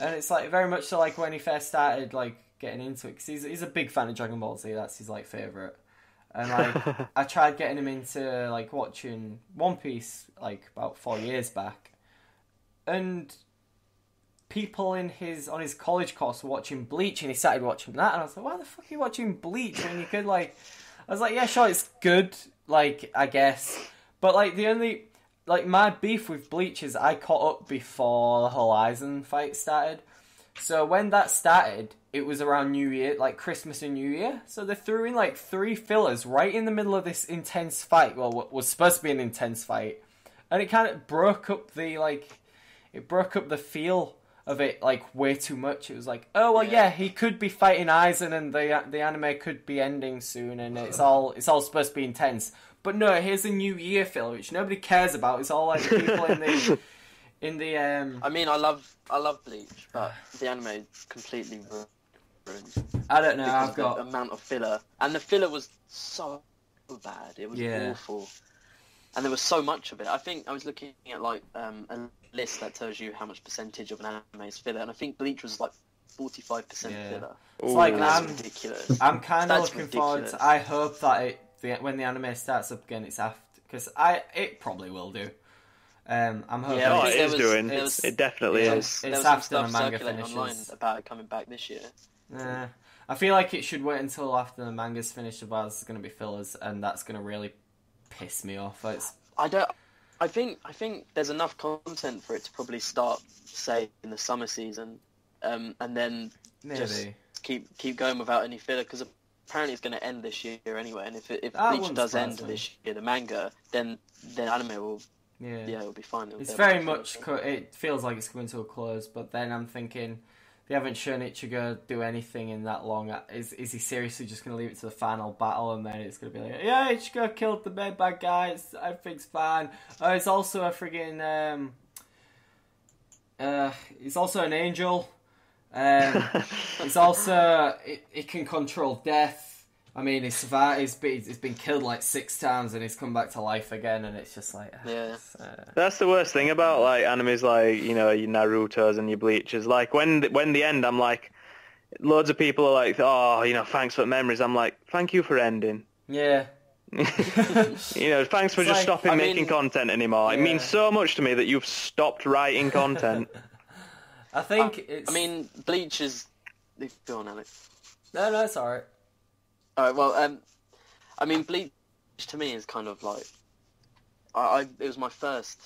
And it's like very much so like when he first started like getting into it, because he's a big fan of Dragon Ball Z. That's his like favorite. And like I tried getting him into like watching One Piece like about 4 years back, and people on his college course were watching Bleach, and he started watching that, and I was like, why the fuck are you watching Bleach when you could like? I was like, yeah, sure, it's good, like I guess, but like the only. Like, my beef with Bleach is I caught up before the whole Aizen fight started. So when that started, it was around New Year, like Christmas and New Year. So they threw in, like, 3 fillers right in the middle of this intense fight. Well, what was supposed to be an intense fight. And it kind of broke up the feel of it, like, way too much. It was like, oh, well, yeah, he could be fighting Aizen and the anime could be ending soon and it's all supposed to be intense. But no, here's a New Year filler, which nobody cares about. It's all like the people in the. I mean, I love Bleach, but the anime is completely ruined. I don't know. I've got the amount of filler, and the filler was so bad. It was awful, and there was so much of it. I think I was looking at like a list that tells you how much percentage of an anime is filler, and I think Bleach was like 45% filler. It's like ridiculous. I'm kind of looking forward to. I hope that when the anime starts up again, it's after, because it probably will do. I'm hoping. Yeah, it is doing. It definitely is. It's after the manga finishes. Online about it coming back this year. I feel like it should wait until after the manga's finished, otherwise there's going to be fillers, and that's going to really piss me off. I think there's enough content for it to probably start, say, in the summer season, and then just keep going without any filler, because apparently it's going to end this year anyway, and if Bleach does end this year, the manga, then the anime will, it'll be fine. It's very much, it feels like it's coming to a close, but then I'm thinking, they haven't shown Ichigo do anything in that long. Is he seriously just going to leave it to the final battle, and then it's going to be like, yeah, Ichigo killed the main bad guy, everything's fine. Oh, it's also a friggin', he's also an angel. It's also it can control death. I mean, he's survived. He's been killed like 6 times, and he's come back to life again. And it's just like, that's the worst thing about like animes, like your Naruto's and your Bleachers. Like when the end, I'm like, loads of people are like, oh, thanks for the memories. I'm like, thank you for ending. Yeah. Thanks for just stopping making content anymore. It means so much to me that you've stopped writing content. I think it's... I mean, Bleach is... Go on, Alex. No, it's alright. Alright, well, I mean, Bleach to me is kind of like... it was my first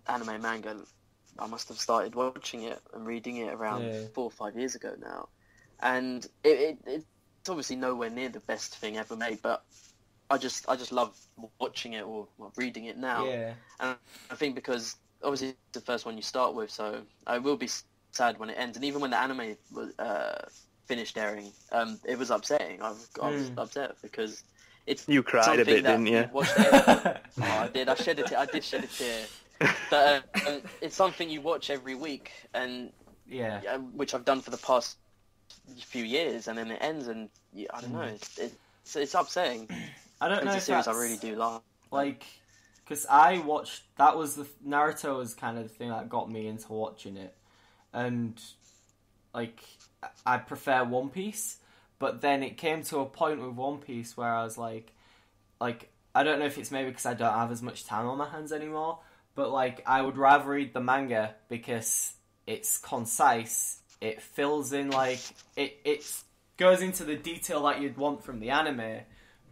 anime manga. I must have started watching it and reading it around 4 or 5 years ago now. And it's obviously nowhere near the best thing ever made, but I just love watching it or reading it now. Yeah. And I think because obviously it's the first one you start with, so I will be sad when it ends. And even when the anime was finished airing, it was upsetting. I was upset because it's you cried a bit, didn't you? I did. I did shed a tear. But it's something you watch every week, and which I've done for the past few years, and then it ends, and I don't know. It's upsetting. I don't know if series I really do love. Like, because I watched Naruto was kind of the thing that got me into watching it, and like I prefer One Piece, but then it came to a point with One Piece where I was like I don't know if it's maybe because I don't have as much time on my hands anymore, but like I would rather read the manga because it's concise. It fills in it goes into the detail that you'd want from the anime,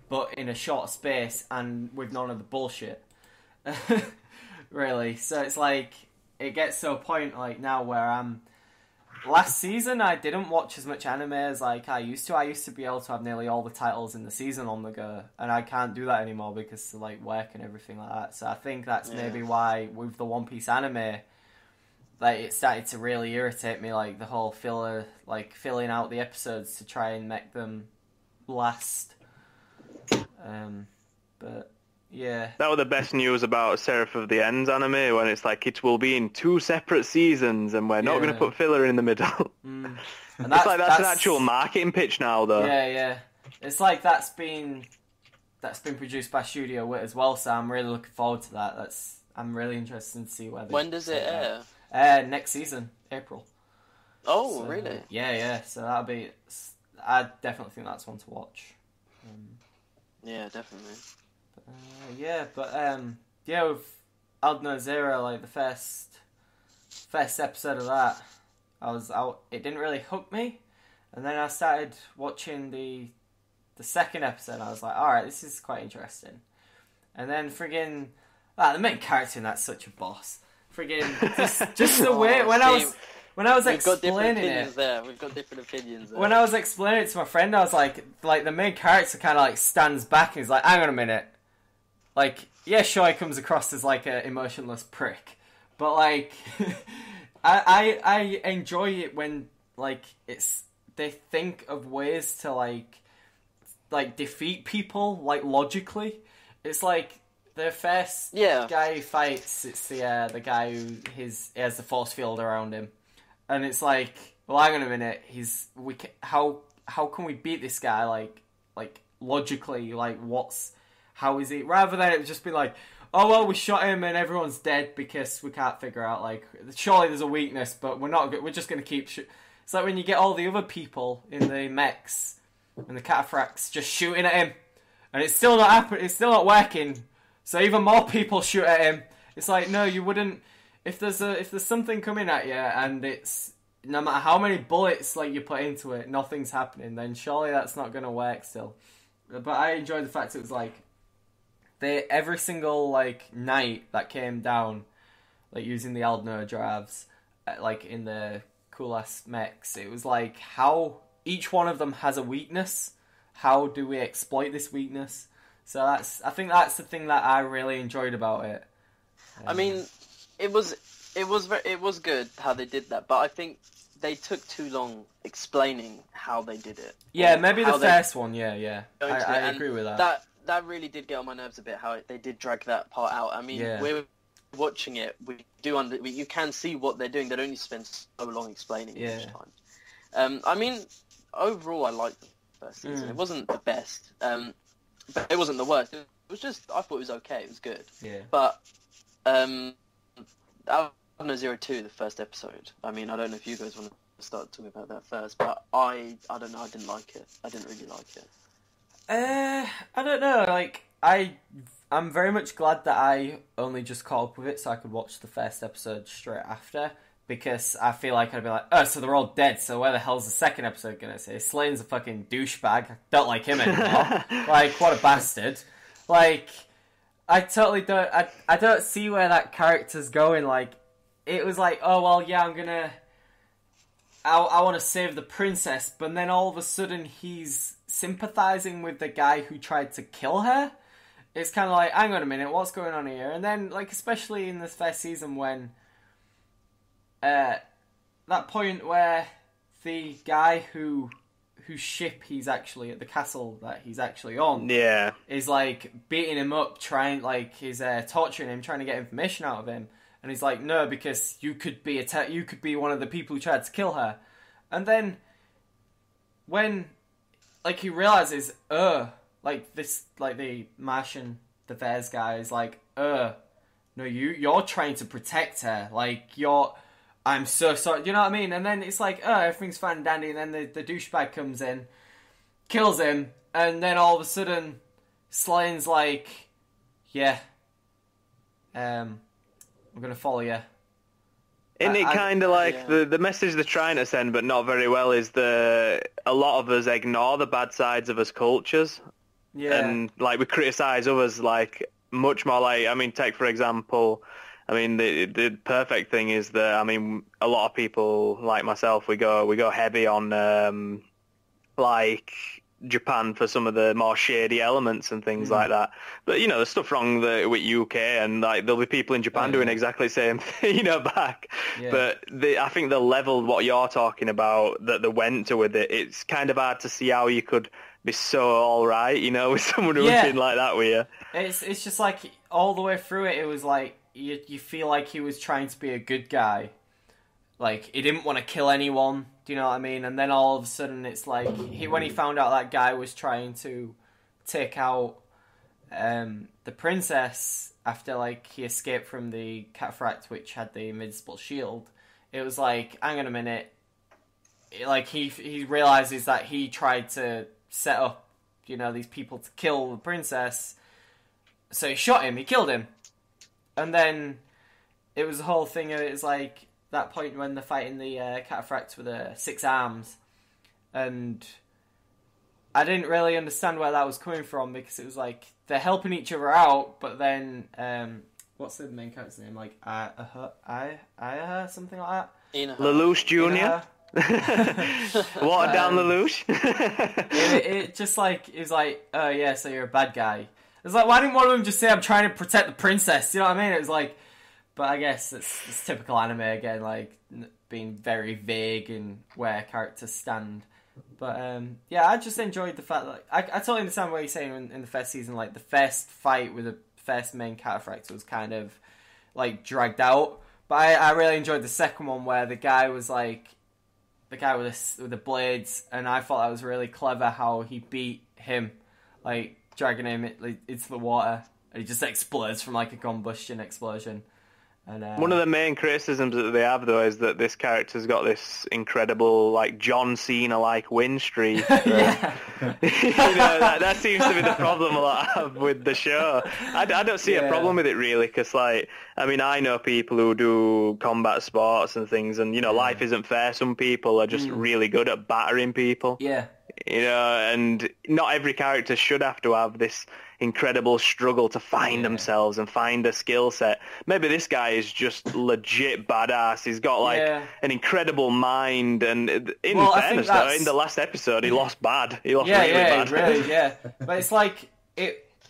but in a short space and with none of the bullshit. Really. So it's like it gets to a point like now where last season I didn't watch as much anime as like I used to. I used to be able to have nearly all the titles in the season on the go, and I can't do that anymore because of like work and everything like that. So I think that's maybe why with the One Piece anime, like it started to really irritate me, like the whole filler, like filling out the episodes to try and make them last. But yeah, that was the best news about Seraph of the Ends anime, when it's like it will be in 2 separate seasons, and we're not going to put filler in the middle. And that's an actual marketing pitch now, though. Yeah. It's like that's been produced by Studio Wit as well, so I'm really looking forward to that. I'm really interested to see whether. When does it air? Next season, April. Oh, so, really? Yeah. So that'll be. I definitely think that's one to watch. Yeah, definitely. With Aldno Zero, like the first episode of that, it didn't really hook me, and then I started watching the second episode. And I was like, all right, this is quite interesting, and then friggin' the main character in that's such a boss. Friggin' just the way when I was explaining it, we've got different opinions there. When I was explaining it to my friend, I was like the main character kind of like stands back and he's like, hang on a minute. Like, yeah, sure, he comes across as like an emotionless prick, but like, I enjoy it when like they think of ways to like defeat people like logically. It's like the first guy who fights, it's the guy who has the force field around him. And it's like, well, hang on a minute. How can we beat this guy? Like logically, like how is he? Rather than it just be like, oh well, we shot him and everyone's dead because we can't figure out like surely there's a weakness, but we're just gonna keep. It's like when you get all the other people in the mechs and the cataphracts just shooting at him, and it's still not happening. It's still not working. So even more people shoot at him. It's like, no, you wouldn't. If there's something coming at you and it's no matter how many bullets like you put into it, nothing's happening, then surely that's not going to work still. But I enjoyed the fact it was like every single like night that came down, like using the Aldno drives, like in the cool ass mechs, it was like how each one of them has a weakness. How do we exploit this weakness? So I think that's the thing that I really enjoyed about it. I mean, it was good how they did that, but I think they took too long explaining how they did it. Yeah, maybe the first one. Yeah. I agree with that. That really did get on my nerves a bit. How they did drag that part out. I mean, we're watching it. You can see what they're doing. They don't need to spend so long explaining each time. I mean, overall, I liked the first season. It wasn't the best, but it wasn't the worst. It was just I thought it was okay. It was good. Yeah. But Aldno 02, the first episode. I mean, I don't know if you guys want to start talking about that first, but I don't know. I didn't like it. I didn't really like it. I don't know. Like I'm very much glad that I only just caught up with it so I could watch the first episode straight after, because I feel like I'd be like, oh, so they're all dead, so where the hell's the second episode gonna say? Slane's a fucking douchebag. I don't like him anymore. Like, what a bastard. Like, I totally don't... I don't see where that character's going. Like, it was like, oh, well, yeah, I want to save the princess, but then all of a sudden he's sympathizing with the guy who tried to kill her. it's kind of like, hang on a minute, what's going on here? And then, like, especially in this first season when that point where the guy whose ship he's actually at, the castle that he's actually on, is like beating him up, trying, like, he's torturing him, trying to get information out of him, and he's like, no, because you could be one of the people who tried to kill her. And then when, like, he realizes, like this, like the Martian, the Vez guy is like, no, you're trying to protect her, like, I'm so sorry, you know what I mean? And then it's like, everything's fine and dandy, and then the douchebag comes in, kills him, and then all of a sudden, Slane's like, I'm gonna follow you. Isn't it kind of like the message they're trying to send, but not very well, is a lot of us ignore the bad sides of us cultures. Yeah. And, like, we criticise others, like, much more, like, I mean, take, for example, I mean, the perfect thing is that, I mean, a lot of people, like myself, we go heavy on, like, Japan for some of the more shady elements and things like that. But, you know, there's stuff wrong with UK, and, like, there'll be people in Japan doing exactly the same thing, you know, back. Yeah. But I think the level, what you're talking about, that they went to with it, it's kind of hard to see how you could be so all right, you know, with someone who's been like that with you. It's just like, all the way through it, it was like, you feel like he was trying to be a good guy. Like, he didn't want to kill anyone, do you know what I mean? And then all of a sudden it's like, when he found out that guy was trying to take out the princess after, like, he escaped from the cataphract, which had the invincible shield, it was like, hang on a minute. Like, he realizes that he tried to set up, you know, these people to kill the princess. So he shot him, he killed him. And then it was the whole thing of, it's like that point when they're fighting the cataphracts with the 6 arms. And I didn't really understand where that was coming from, because it was like they're helping each other out, but then what's the main character's name? Like Ayaha, something like that. Lelouch Jr. Water down Lelouch. it just like, it was like, oh yeah, so you're a bad guy. It's like, why didn't one of them just say, I'm trying to protect the princess? You know what I mean? It was like, but I guess it's typical anime again, like, being very vague in where characters stand. But, I just enjoyed the fact that, I totally understand what you're saying in the first season, like, the first fight with the first main cataphract was kind of, like, dragged out. But I really enjoyed the second one, where the guy was, like, the guy with the blades, and I thought that was really clever how he beat him, like, dragging him into the water, and he just explodes from, like, a combustion explosion. And, one of the main criticisms that they have, though, is that this character's got this incredible, like, John Cena-like win streak. Yeah. You know, that seems to be the problem a lot with the show. I don't see a problem with it, really, because, like, I mean, I know people who do combat sports and things, and, you know, life isn't fair. Some people are just really good at battering people. Yeah. You know, and not every character should have to have this incredible struggle to find themselves and find a skill set. Maybe this guy is just legit badass. He's got, like, an incredible mind, and in fairness, though, in the last episode, he lost bad. He lost really bad. Really. But it's like,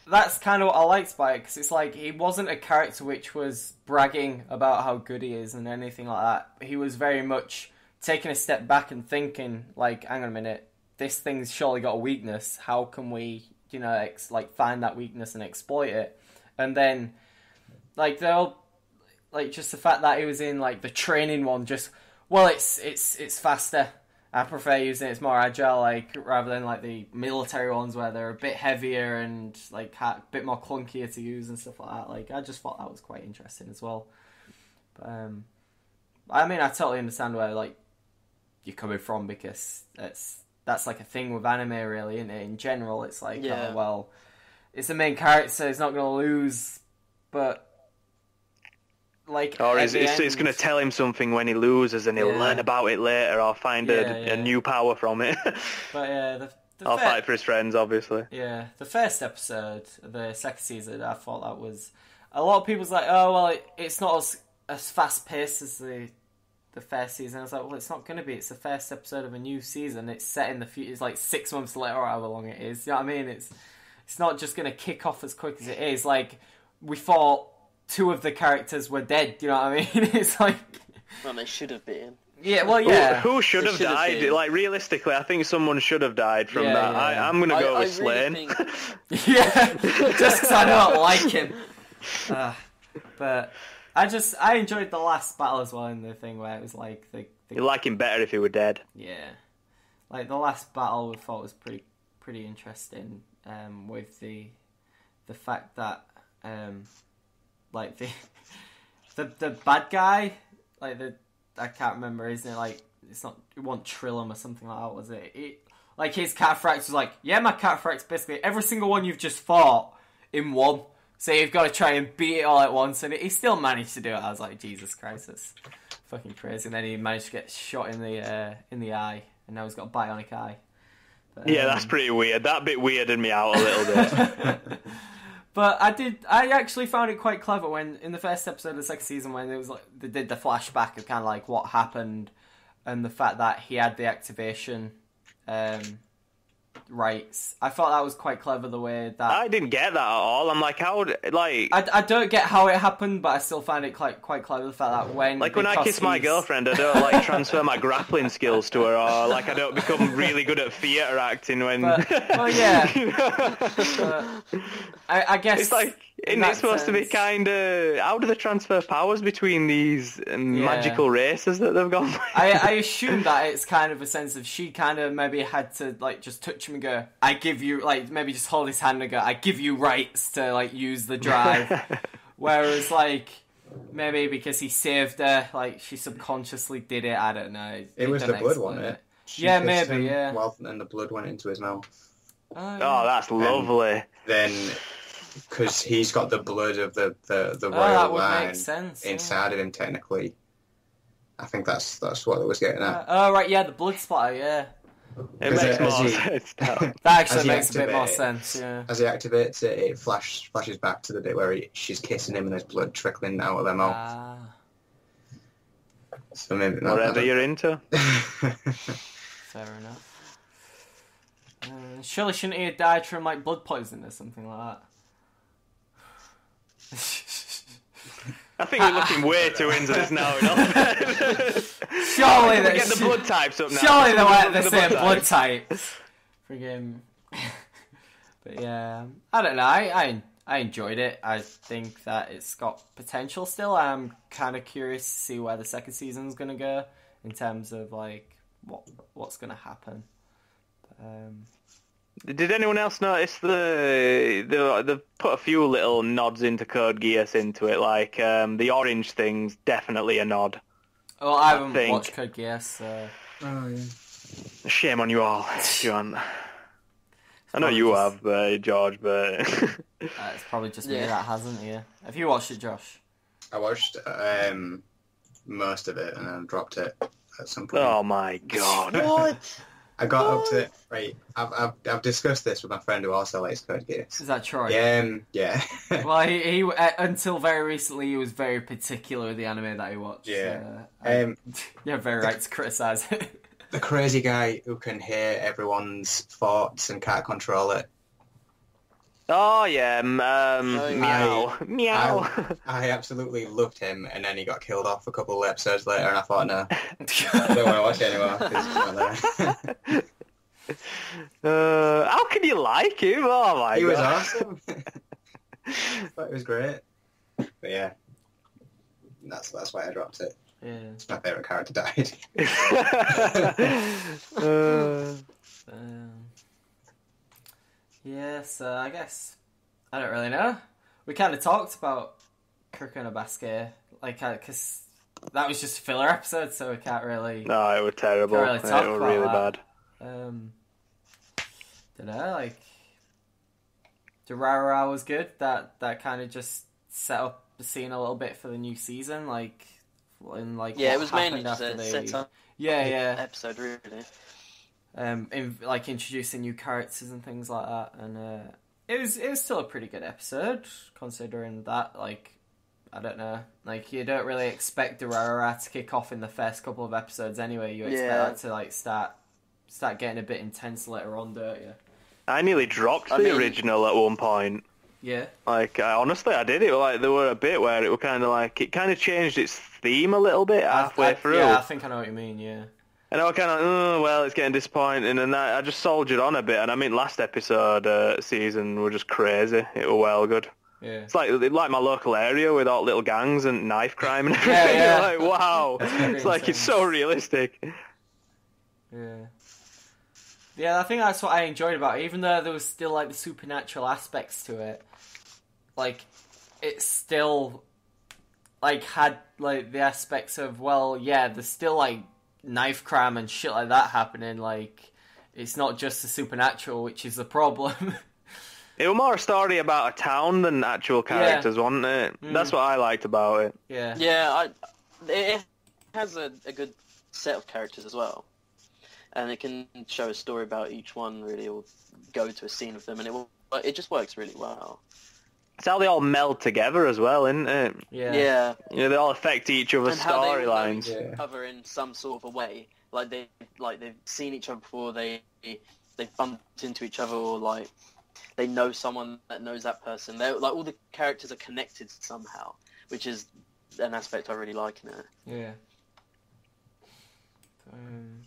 that's kind of what I liked about it, because it's like, he wasn't a character which was bragging about how good he is and anything like that. He was very much taking a step back and thinking, like, hang on a minute, this thing's surely got a weakness. How can we, you know, find that weakness and exploit it? And then, like, they'll, like, just the fact that he was in, like, the training one, just, well, it's faster. I prefer using it. It's more agile, like, rather than, like, the military ones where they're a bit heavier and, like, a bit more clunkier to use and stuff like that. Like, I just thought that was quite interesting as well. But, I mean, I totally understand where, like, you're coming from, because that's like a thing with anime, really, isn't it? In general, it's like, oh, well, it's the main character, so he's not going to lose, but, like, or it's going to tell him something when he loses, and he'll learn about it later, or find a new power from it. But I'll fight for his friends, obviously. Yeah, the first episode of the second season, I thought that was, a lot of people's like, oh, well, it's not as fast paced as the first season. I was like, well, it's not going to be. It's the first episode of a new season. It's set in the future. It's like 6 months later, or however long it is. You know what I mean? It's it's not just going to kick off as quick as it is. Like, we thought 2 of the characters were dead, you know what I mean? It's like... Well, they should have been. Yeah, well, yeah. Who should have died? Like, realistically, I think someone should have died from that. Yeah. I'm going to go with Slane. Really think... Yeah, just because I don't like him. But I enjoyed the last battle as well in the thing where it was like... You like him better if he were dead. Yeah. Like, the last battle we thought was pretty interesting, with the fact that, like, the bad guy, like, I can't remember, isn't it? Like, it wasn't Trillum or something like that, was it? Like, his cataphracts was like, yeah, my cataphracts, basically, every single one you've just fought in one, so you've got to try and beat it all at once, and he still managed to do it. I was like, Jesus Christ, that's fucking crazy. And then he managed to get shot in the eye, and now he's got a bionic eye. But, yeah, that's pretty weird. That bit weirded me out a little bit. But I actually found it quite clever when, in the first episode of the second season, when it was like, they did the flashback of kind of like what happened, and the fact that he had the activation rights. I thought that was quite clever, the way that... I didn't get that at all. I'm like, how would... Like... I don't get how it happened, but I still find it quite clever, the fact that when... Like, when I kiss my girlfriend, I don't, like, transfer my grappling skills to her, or, like, I don't become really good at theatre acting when... Well, yeah. I guess... It's like... Isn't it supposed to be kind of... How do they transfer powers between these magical races that they've got? I assume that it's kind of a sense of she kind of maybe had to, like, just touch him and go, I give you... Like, maybe just hold his hand and go, I give you rights to, like, use the drive. Whereas, like, maybe because he saved her, like, she subconsciously did it. I don't know. It was the blood, wasn't it? Yeah, maybe, yeah. Well, and the blood went into his mouth. Oh, that's lovely. Then... Because he's got the blood of the royal line inside of him, technically. I think that's what it was getting at. Oh, right, yeah, the blood splatter, yeah. It makes more sense. That actually makes a bit more sense, yeah. As he activates it, it flashes back to the bit where she's kissing him and there's blood trickling out of their mouth. So maybe whatever you're into. Fair enough. Surely shouldn't he have died from, like, blood poisoning or something like that? I think we're looking way too into this now. Surely they get the blood types up now. Surely they weren't the same blood types. Friggin'. But yeah, I don't know. I enjoyed it. I think that it's got potential still. I'm kind of curious to see where the second season's going to go in terms of like what's going to happen. Did anyone else notice they put a few little nods into Code Geass into it? Like the orange thing's definitely a nod. Well, I haven't watched Code Geass. So... Oh yeah. Shame on you all, John. I know you have, George, but it's probably just me that hasn't. Yeah. Have you watched it, Josh? I watched most of it and then dropped it at some point. Oh my god! What? I got up to it. Right, I've discussed this with my friend who also likes Code Geass. Is that Troy? Yeah. Well, he until very recently he was very particular with the anime that he watched. Yeah. You're very right to criticise it. The crazy guy who can hear everyone's thoughts and can't control it. Oh yeah, meow. I absolutely loved him, and then he got killed off a couple of episodes later, and I thought, no, I don't want to watch it anymore. 'Cause he's not there. How can you like him? Oh my god, he was awesome. I thought it was great, but yeah, that's why I dropped it. Yeah, it's my favourite character died. Yeah, so I guess I don't really know. We kind of talked about Kuroko no Basuke, like, because that was just a filler episode, so we can't really. No, it was terrible. Really it was really bad. Don't know, like Durarara was good. That kind of just set up the scene a little bit for the new season, like it was mainly just a set up. Yeah. Episode really. Like introducing new characters and things like that, and it was still a pretty good episode considering that. Like, I don't know, like you don't really expect Durarara to kick off in the first couple of episodes anyway. You expect that to like start getting a bit intense later on, don't you? I nearly dropped the original at one point. Yeah. Like, honestly, I did it. Like, there were a bit where it was kind of like, it kind of changed its theme a little bit halfway through. Yeah, I think I know what you mean, yeah. And I was kind of like, oh, well, it's getting disappointing. And I just soldiered on a bit. And I mean, last episode season were just crazy. It were well good. Yeah. It's like my local area with all little gangs and knife crime and everything. Yeah. Like, wow. It's like, it's so realistic. Yeah. Yeah, I think that's what I enjoyed about it. Even though there was still, like, the supernatural aspects to it, like, it still, like, had, like, the aspects of, well, yeah, there's still, like, knife crime and shit like that happening. Like, it's not just the supernatural, which is the problem. It was more a story about a town than actual characters, wasn't it? That's what I liked about it. Yeah. Yeah, it has a good set of characters as well. And it can show a story about each one, really, or go to a scene of them, and it just works really well. It's how they all meld together as well, isn't it? Yeah. You know, they all affect each other's storylines. And how they know each other in some sort of a way. Like they've seen each other before, they've bumped into each other, or like they know someone that knows that person. They're like, all the characters are connected somehow, which is an aspect I really like in it. Yeah.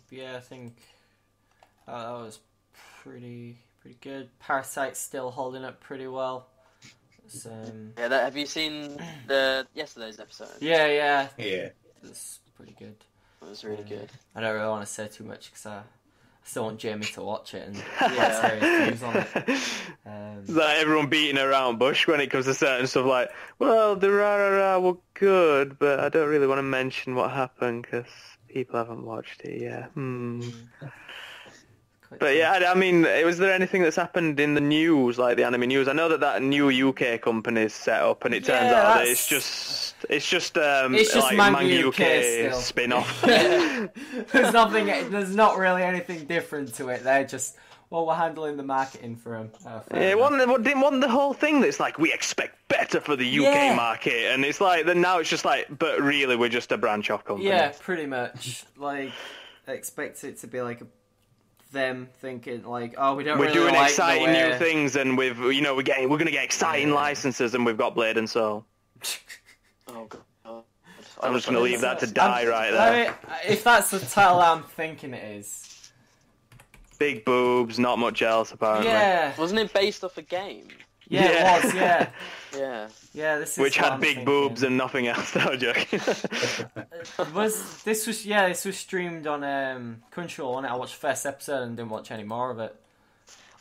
Yeah, I think that was pretty good. Parasite's still holding up pretty well. Have you seen yesterday's episode? Yeah. Yeah. It's pretty good. It was really good. I don't really want to say too much because I still want Jamie to watch it and say his views on it. Like everyone beating around bush when it comes to certain stuff, like, well, the rah-rah-rah were good, but I don't really want to mention what happened because people haven't watched it yet. But yeah, I mean, was there anything that's happened in the news, like the anime news? I know that new UK company's set up, and it turns out that it's just like Manga UK spin-off. There's not really anything different to it. They're just, well, we're handling the marketing for them. Wasn't the whole thing that's like, we expect better for the UK market, and it's like, then now it's just like, but really we're just a branch off company. Yeah, pretty much. Like, I expect it to be like them thinking like, oh, we're doing exciting new things, and we're going to get exciting licenses, and we've got Blade and Soul. Oh god. I'm just going to leave that to die right there. I mean, if that's the title I'm thinking it is. Big boobs, not much else apparently. Yeah. Wasn't it based off a game? Yeah, it was, yeah. Yeah. Yeah, this is which had I'm big thinking. boobs and nothing else. No joking. This was streamed on Crunchyroll, and I watched the first episode and didn't watch any more of it.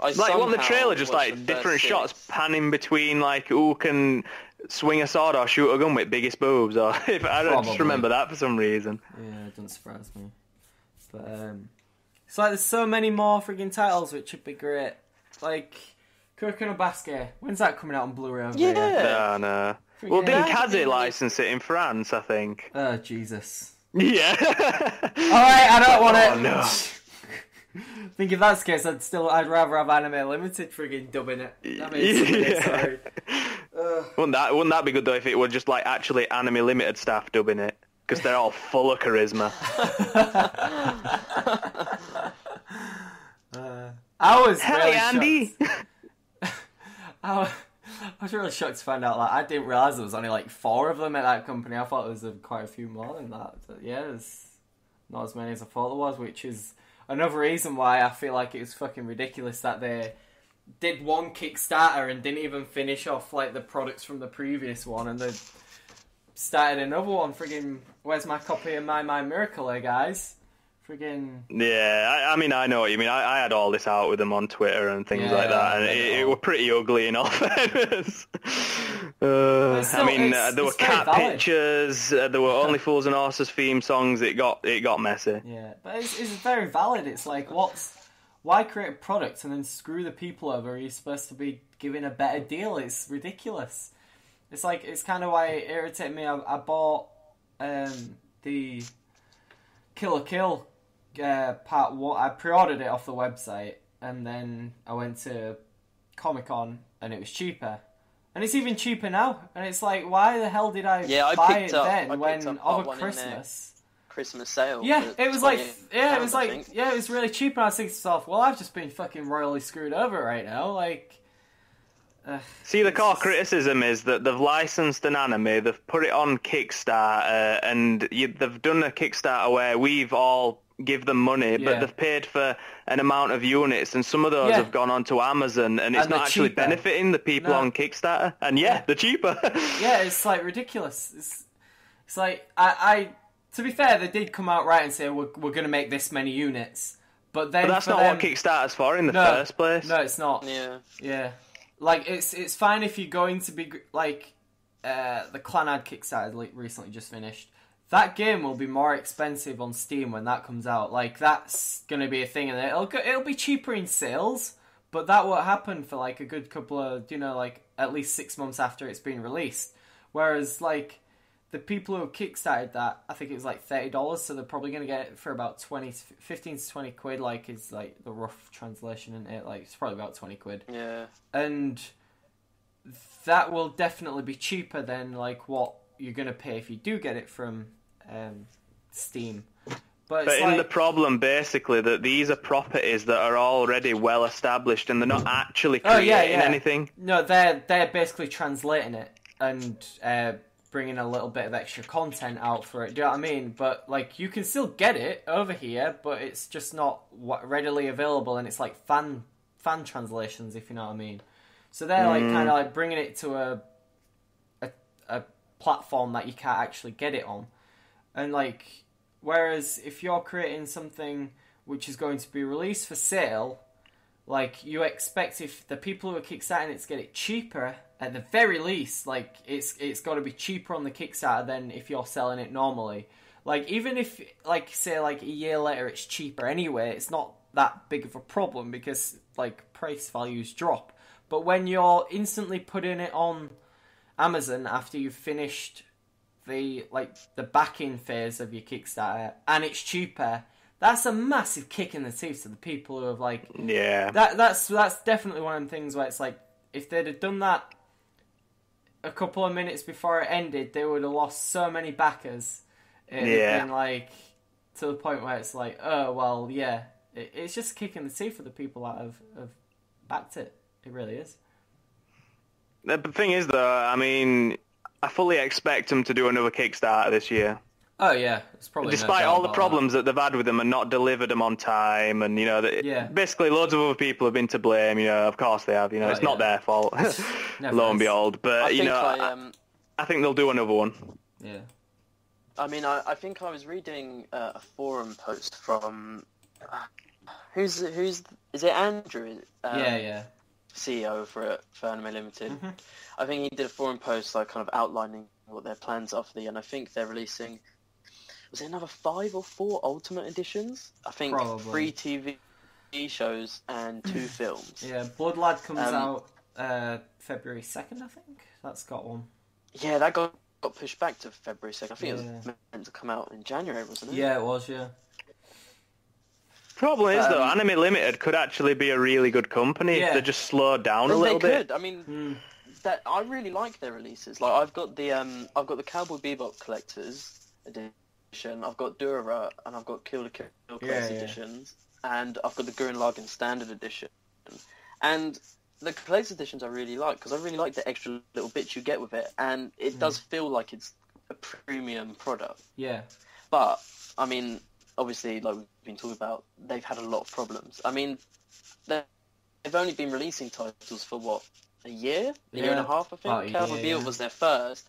Wasn't the trailer just like different shots panning between like who can swing a sword or shoot a gun with biggest boobs? Or I don't just remember that for some reason. Yeah, it doesn't surprise me. But it's like there's so many more frigging titles which would be great. Like Kuroko no Basket. When's that coming out on Blu-ray? Yeah. No. Well, didn't Kaze license it in France, I think? Oh, Jesus. Yeah. Alright, I don't want it. Oh, no. I think if that's the case, I'd rather have Anime Limited frigging dubbing it. That makes sense, sorry. Wouldn't that be good, though, if it were just, like, actually Anime Limited staff dubbing it? Because they're all full of charisma. I was Hey, really Andy! I was really shocked to find out, like, I didn't realise there was only, like, 4 of them at that company. I thought there was quite a few more than that. But, yeah, there's not as many as I thought there was, which is another reason why I feel like it was fucking ridiculous that they did one Kickstarter and didn't even finish off, like, the products from the previous one, and they started another one. Friggin', where's my copy of My Miracle, guys? Friggin'... Yeah, I mean, I know what you mean. I had all this out with them on Twitter and things like that, and it were pretty ugly in all fairness. I mean, there were cat pictures, there were Only Fools and Horses theme songs. It got messy. Yeah, but it's very valid. It's like, why create a product and then screw the people over? You're supposed to be giving a better deal. It's ridiculous. It's like, it's kind of why it irritated me. I bought the Kill la Kill part 1. I pre-ordered it off the website, and then I went to Comic-Con and it was cheaper, and it's even cheaper now, and it's like, why the hell did I buy it then when over Christmas Christmas sale. Yeah, it was like, yeah, it was I like, think. yeah, it was really cheap, and I was thinking to myself, well, I've just been fucking royally screwed over right now, like... See, the core criticism is that they've licensed an anime, they've put it on Kickstarter, and they've done a Kickstarter where we've all give them money, but they've paid for an amount of units, and some of those have gone onto Amazon, and it's not actually benefiting the people on Kickstarter. And they're cheaper. Yeah, it's like ridiculous. It's like I to be fair, they did come out right and say we're going to make this many units, but that's not what Kickstarter's for in the first place. No, it's not. Yeah. Like, it's fine if you're going to be, like, the Clanad Kickstarter recently just finished. That game will be more expensive on Steam when that comes out. Like, that's going to be a thing, and it'll be cheaper in sales, but that won't happen for, like, a good couple of, like, at least 6 months after it's been released. Whereas, like, the people who kickstarted that, I think it was like $30, so they're probably going to get it for about 15 to 20 quid, like, is like the rough translation, isn't it? Like, it's probably about 20 quid. Yeah. And that will definitely be cheaper than, like, what you're going to pay if you do get it from Steam. But the problem, basically, that these are properties that are already well established, and they're not actually creating anything. No, they're basically translating it and bringing a little bit of extra content out for it. Do you know what I mean? But, like, you can still get it over here, but it's just not readily available, and it's like fan translations, if you know what I mean. So they're like kind of like bringing it to a platform that you can't actually get it on, and like, whereas if you're creating something which is going to be released for sale, like, you expect if the people who are kickstarting it to get it cheaper, at the very least, like, it's got to be cheaper on the Kickstarter than if you're selling it normally. Like, even if, like, say, like, a year later it's cheaper anyway, it's not that big of a problem because, like, price values drop. But when you're instantly putting it on Amazon after you've finished the back-in phase of your Kickstarter and it's cheaper, that's a massive kick in the teeth to the people who have, like... Yeah. That's definitely one of the things where it's like, if they'd have done that a couple of minutes before it ended, they would have lost so many backers. It would have been, like, to the point where it's like, oh, well, yeah. It's just a kick in the teeth for the people that have backed it. It really is. The thing is, though, I mean, I fully expect them to do another Kickstarter this year. Oh, yeah. It's probably despite all the problems that they've had with them and not delivered them on time, and, basically loads of other people have been to blame, of course they have, it's not their fault, lo and behold. But, I think they'll do another one. Yeah. I mean, I think I was reading a forum post from... Who's is it Andrew? Yeah. CEO for Anime Limited. Mm-hmm. I think he did a forum post, like, kind of outlining what their plans are for the year, and I think they're releasing... Was it another 5 or 4 Ultimate Editions? I think Probably. 3 TV shows and 2 films. Yeah, Blood Lad comes out February 2nd, I think. That's got one. Yeah, that got pushed back to February 2nd. I think it was meant to come out in January, wasn't it? Yeah, it was, yeah. Problem is, though, Anime Limited could actually be a really good company if they just slowed down a little bit. They could. I mean, I really like their releases. Like, I've got the Cowboy Bebop Collector's Edition, I've got Dura, and I've got Kill la Kill Crazy Editions, and I've got the Gurren Lagann Standard Edition. And the Collector's Editions I really like, because I really like the extra little bits you get with it, and it does feel like it's a premium product. Yeah. But, I mean, obviously, like we've been talking about, they've had a lot of problems. I mean, they've only been releasing titles for, what, a year? A year and a half, I think? Cowboy Bebop was their first.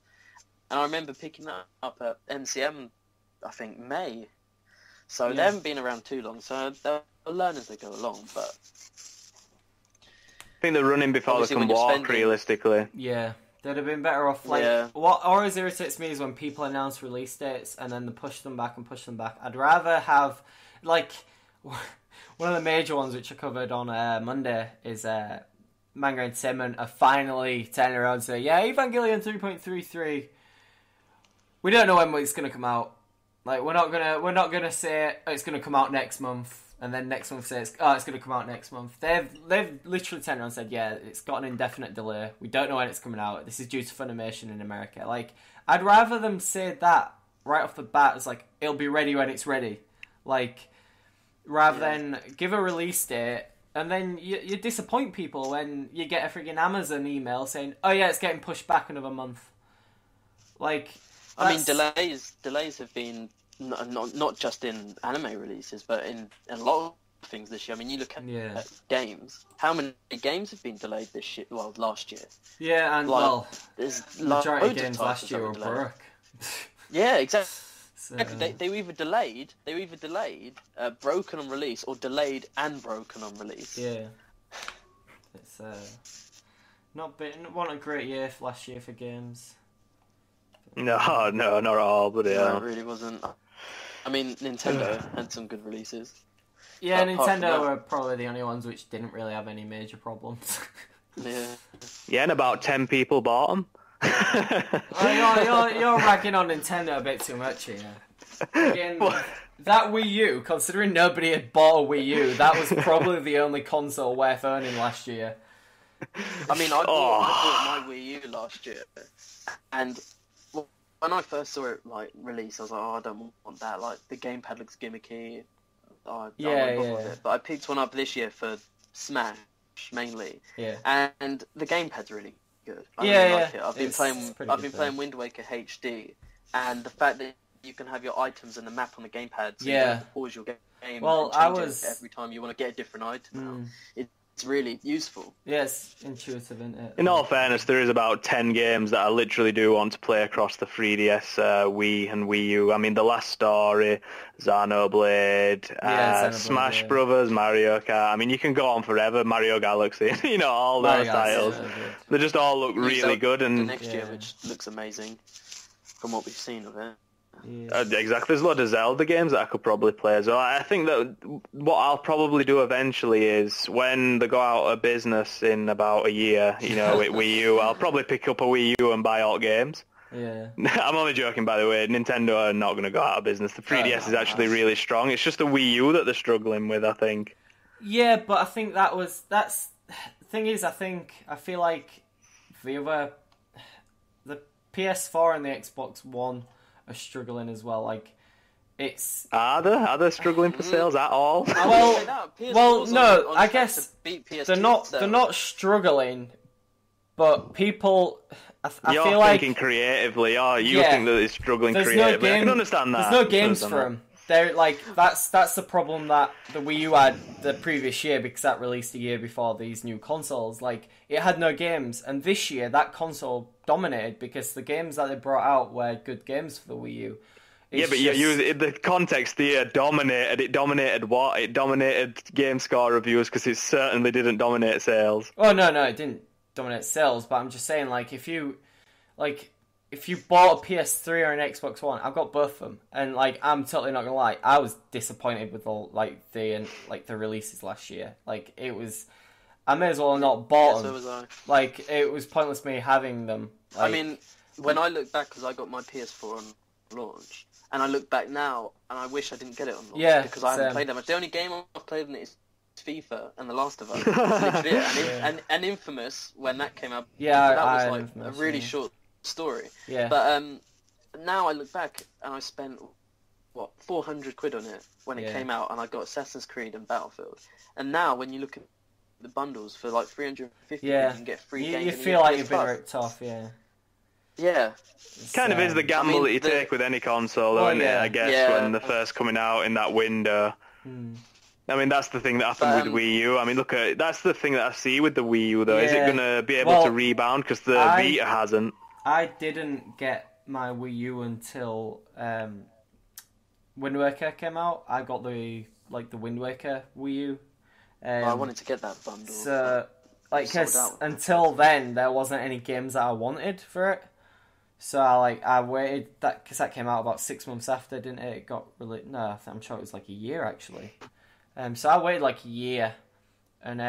And I remember picking that up at NCM, I think, May. So they haven't been around too long, so they'll learn as they go along, but... I think they're running before they can walk, realistically. Yeah. They'd have been better off, like... What always irritates me is when people announce release dates and then they push them back and push them back. I'd rather have, like... One of the major ones which I covered on Monday is Manga Entertainment are finally turning around and saying, yeah, Evangelion 3.33... We don't know when it's going to come out. Like, we're not gonna say it's going to come out next month, and then next month say it's going to come out next month. They've literally turned around and said, yeah, it's got an indefinite delay. We don't know when it's coming out. This is due to Funimation in America. Like, I'd rather them say that right off the bat as like, it'll be ready when it's ready. Like, rather than give a release date, and then you disappoint people when you get a freaking Amazon email saying, oh yeah, it's getting pushed back another month. Like, I mean, delays have been not just in anime releases, but in a lot of things this year. I mean, you look at games. How many games have been delayed this year? Well, last year. Yeah, and like, there's majority of games last year were broke. Yeah, exactly. So, they were either delayed, broken on release, or delayed and broken on release. Yeah, it's wasn't a great year last year for games. No, not at all. But No, it really wasn't. I mean, Nintendo had some good releases. Yeah, Nintendo were probably the only ones which didn't really have any major problems. Yeah, and about 10 people bought them. You're ragging on Nintendo a bit too much here. Again, that Wii U, considering nobody had bought a Wii U, that was probably the only console worth owning last year. I mean, I bought my Wii U last year, and when I first saw it like release, I was like, oh, I don't want that. Like, the gamepad looks gimmicky. I won't bother with it. But I picked one up this year for Smash mainly. Yeah. And the gamepad's really good. I really like it. I've been playing Wind Waker HD, and the fact that you can have your items and the map on the gamepad, so you don't have to pause your game and change it every time you want to get a different item now. It's really useful. Yes, intuitive, isn't it? In all fairness, there is about 10 games that I literally do want to play across the 3DS, Wii and Wii U. I mean, The Last Story, Xenoblade, Smash Brothers, Mario Kart. I mean, you can go on forever. Mario Galaxy, all those titles. They just all look really good. And the next year, which looks amazing from what we've seen of it. Yeah. Exactly. There's a lot of Zelda games that I could probably play as well. I think that what I'll probably do eventually is when they go out of business in about a year, with Wii U, I'll probably pick up a Wii U and buy all games. Yeah. I'm only joking, by the way. Nintendo are not going to go out of business. The 3DS is actually really strong. It's just the Wii U that they're struggling with, I think. Yeah, but I think the thing is, I feel like the PS4 and the Xbox One are struggling as well. Like, it's are they struggling for sales at all? Well, no. I guess they're not struggling, but people. You're feel like thinking creatively. Oh, you think that it's struggling creatively. I can understand that. There's no games for them. They're like that's the problem that the Wii U had the previous year, because that released a year before these new consoles. Like, it had no games, and this year that console dominated because the games that they brought out were good games for the Wii U. The context there dominated. It dominated what? It dominated game score reviews because it certainly didn't dominate sales. Oh no, it didn't dominate sales. But I'm just saying, like, if you bought a PS3 or an Xbox One, I've got both of them, and like, I'm totally not gonna lie, I was disappointed with all the releases last year. Like, it was, I may as well not bought them. So was I. Like, it was pointless me having them. Like, I mean, when I look back, because I got my PS4 on launch, and I look back now, and I wish I didn't get it on launch because I haven't played that much. The only game I've played on it is FIFA and The Last of Us. That's literally it. And Infamous, when that came out, that was like Infamous, a really short story. Yeah. But now I look back and I spent 400 quid on it when it came out, and I got Assassin's Creed and Battlefield. And now when you look at the bundles for like 350, you can get free games. You feel like you've been ripped off, Yeah. Kind of is the gamble that you take with any console, though, isn't it? I guess when they're first coming out in that window. I mean, that's the thing that happened with Wii U. I mean, that's the thing that I see with the Wii U, though. Is it going to be able to rebound? Because the Vita hasn't. I didn't get my Wii U until Wind Waker came out. I got the Wind Waker Wii U. I wanted to get that bundle. So, because until then, there wasn't any games that I wanted for it. So I waited, because that came out about 6 months after, didn't it? It got released. No, I'm sure it was like a year, actually. So I waited like a year, and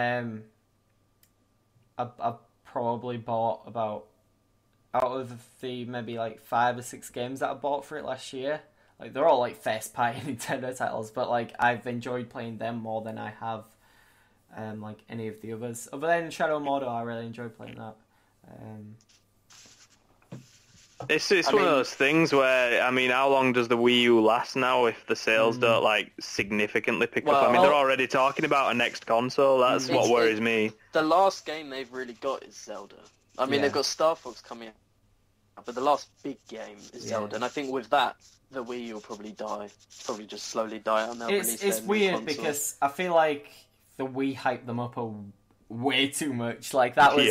I probably bought about, out of the maybe like 5 or 6 games that I bought for it last year, like, they're all like first party Nintendo titles, but like, I've enjoyed playing them more than I have like any of the others. Other than Shadow Mordor, I really enjoyed playing that. It's one of those things where, I mean, how long does the Wii U last now if the sales don't, like, significantly pick up? I mean, they're already talking about a next console. That's what worries me. The last game they've really got is Zelda. I mean, they've got Star Fox coming out, but the last big game is Zelda. And I think with that, the Wii U will probably die. Probably just slowly die out, and they'll release their new console. It's weird because I feel like the Wii hyped them up way too much. Like, that was...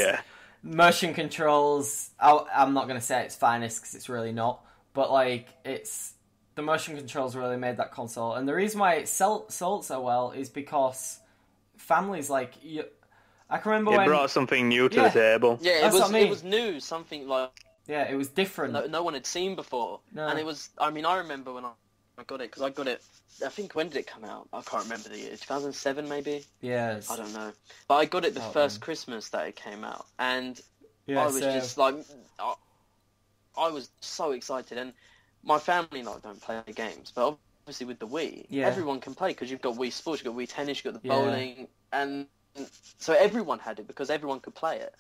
Motion controls, I'm not going to say it's finest because it's really not, but like the motion controls really made that console, and the reason why it sold so well is because families like I can remember when it brought something new to the table. Yeah, it was new, something like it was different. No one had seen before, and it was. I mean, I remember when I got it because I got it. I think when did it come out? I can't remember the year. 2007 maybe. Yes. I don't know, but I got it the first Christmas that it came out, and I was just like, I was so excited, and my family and I don't play games, but obviously with the Wii, everyone can play because you've got Wii Sports, you've got Wii Tennis, you've got the bowling, and so everyone had it because everyone could play it.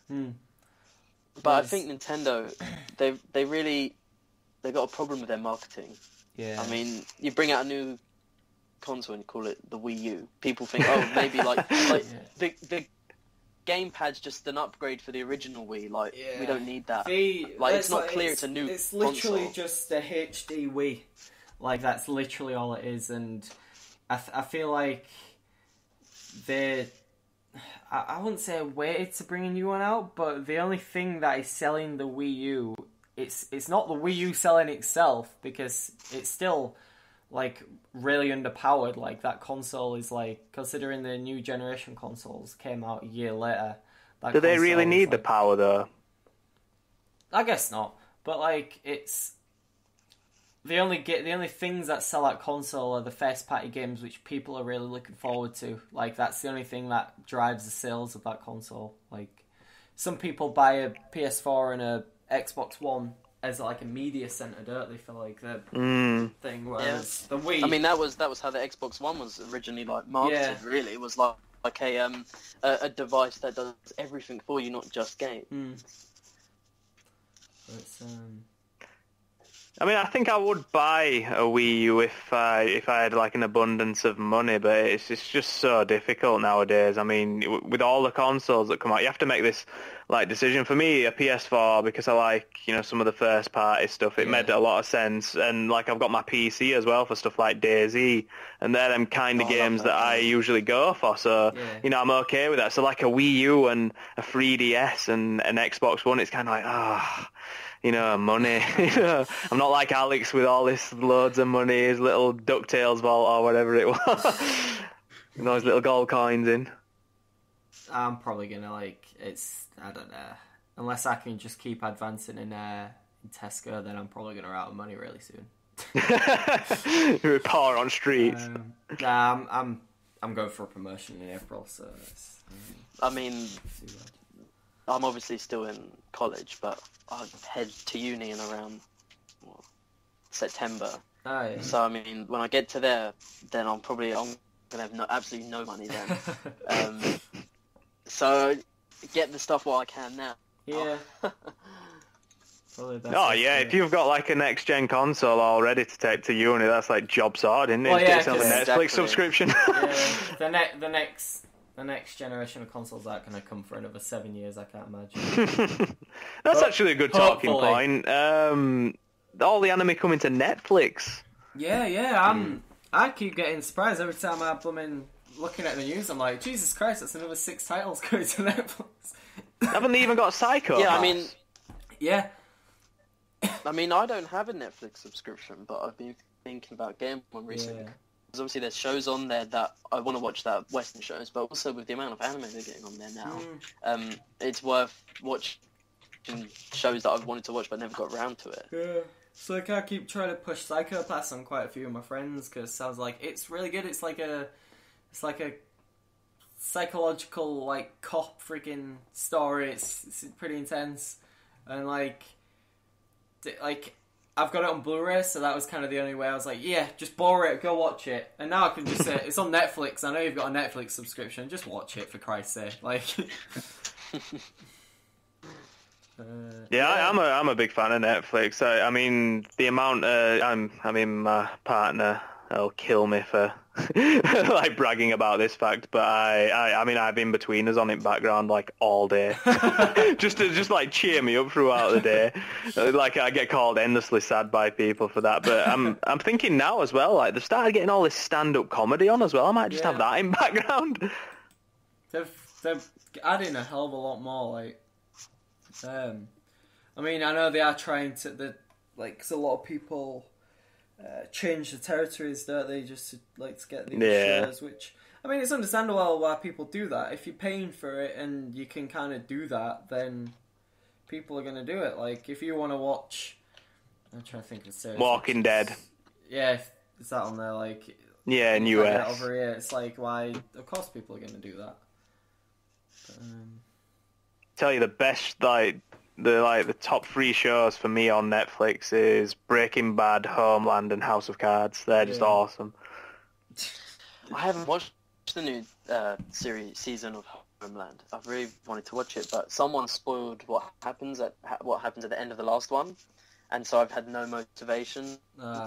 But I think Nintendo, they got a problem with their marketing. Yeah. I mean, you bring out a new console and you call it the Wii U. People think, oh, maybe the gamepad's just an upgrade for the original Wii. Like, we don't need that. It's not clear it's a new console. It's literally just a HD Wii. Like, that's literally all it is. And I feel like I wouldn't say waited to bring a new one out, but the only thing that is selling the Wii U, it's not the Wii U selling itself, because it's still like really underpowered. Like, that console is like, considering the new generation consoles came out a year later. Do they really need the power though? I guess not. But like, it's the only things that sell that console are the first party games, which people are really looking forward to. Like, that's the only thing that drives the sales of that console. Like, some people buy a PS4 and a Xbox One as like a media center, don't they? For like the thing, whereas the Wii. I mean, that was how the Xbox One was originally like marketed. Yeah. Really, it was like a device that does everything for you, not just games. I mean, I think I would buy a Wii U if I had like an abundance of money, but it's just so difficult nowadays. I mean, with all the consoles that come out, you have to make this like decision. For me, a PS4, because I like, some of the first party stuff, it made a lot of sense. And like, I've got my PC as well for stuff like DayZ, and they're them kind of games that I usually go for. So, I'm okay with that. So like a Wii U and a 3DS and an Xbox One, it's kind of like, money. I'm not like Alex with all this loads of money, his little DuckTales vault or whatever it was. His little gold coins in. I'm probably gonna I don't know. Unless I can just keep advancing in Tesco, then I'm probably gonna run out of money really soon. You're poor on streets. I'm going for a promotion in April, so I mean, I'm obviously still in college, but I'll head to uni in around September. Oh, yeah. So I mean, when I get to there, then I'm gonna have absolutely no money then. So get the stuff while I can now. Yeah. If you've got like a next gen console all ready to take to uni, that's like job sorted, isn't it? Well, Get yourself a Netflix subscription. The next generation of consoles aren't going to come for another 7 years, I can't imagine. That's actually a good talking point. All the anime coming to Netflix. Yeah. I keep getting surprised every time I'm looking at the news. I'm like, Jesus Christ, that's another 6 titles going to Netflix. Haven't they even got Psycho? Yeah, I mean... Yeah. I mean, I don't have a Netflix subscription, but I've been thinking about getting one recently. Yeah. Because obviously there's shows on there that I want to watch, that Western shows, but also with the amount of anime they're getting on there now, it's worth watching shows that I've wanted to watch but never got around to it. Yeah. So I keep trying to push Psychopaths on quite a few of my friends, because it sounds like it's really good. It's like a psychological, like, cop freaking story. It's pretty intense. And like I've got it on Blu-ray, so that was kind of the only way. I was like, yeah, just borrow it, go watch it. And now I can just say, it's on Netflix. I know you've got a Netflix subscription. Just watch it, for Christ's sake. Like, I'm a big fan of Netflix. I mean, the amount my partner will kill me for like bragging about this fact, but I mean I've been between us on it background like all day, just to like cheer me up throughout the day. Like I get called endlessly sad by people for that, but I'm thinking now as well. Like they've started getting all this stand-up comedy on as well. I might just have that in background. They're adding a hell of a lot more. Like, I mean, I know they are trying to. Like, 'cause a lot of people change the territories, don't they? Just to get these shows. Which, I mean, it's understandable why people do that. If you're paying for it and you can kind of do that, then people are going to do it. Like, if you want to watch, I'm trying to think of a series. Walking Dead. Yeah, is that on there? Like, yeah, in US. Over here, it's like why? Of course, people are going to do that. Tell you the best the top 3 shows for me on Netflix is Breaking Bad, Homeland, and House of Cards. They're just awesome. I haven't watched the new season of Homeland. I've really wanted to watch it, but someone spoiled what happens at the end of the last one, and so I've had no motivation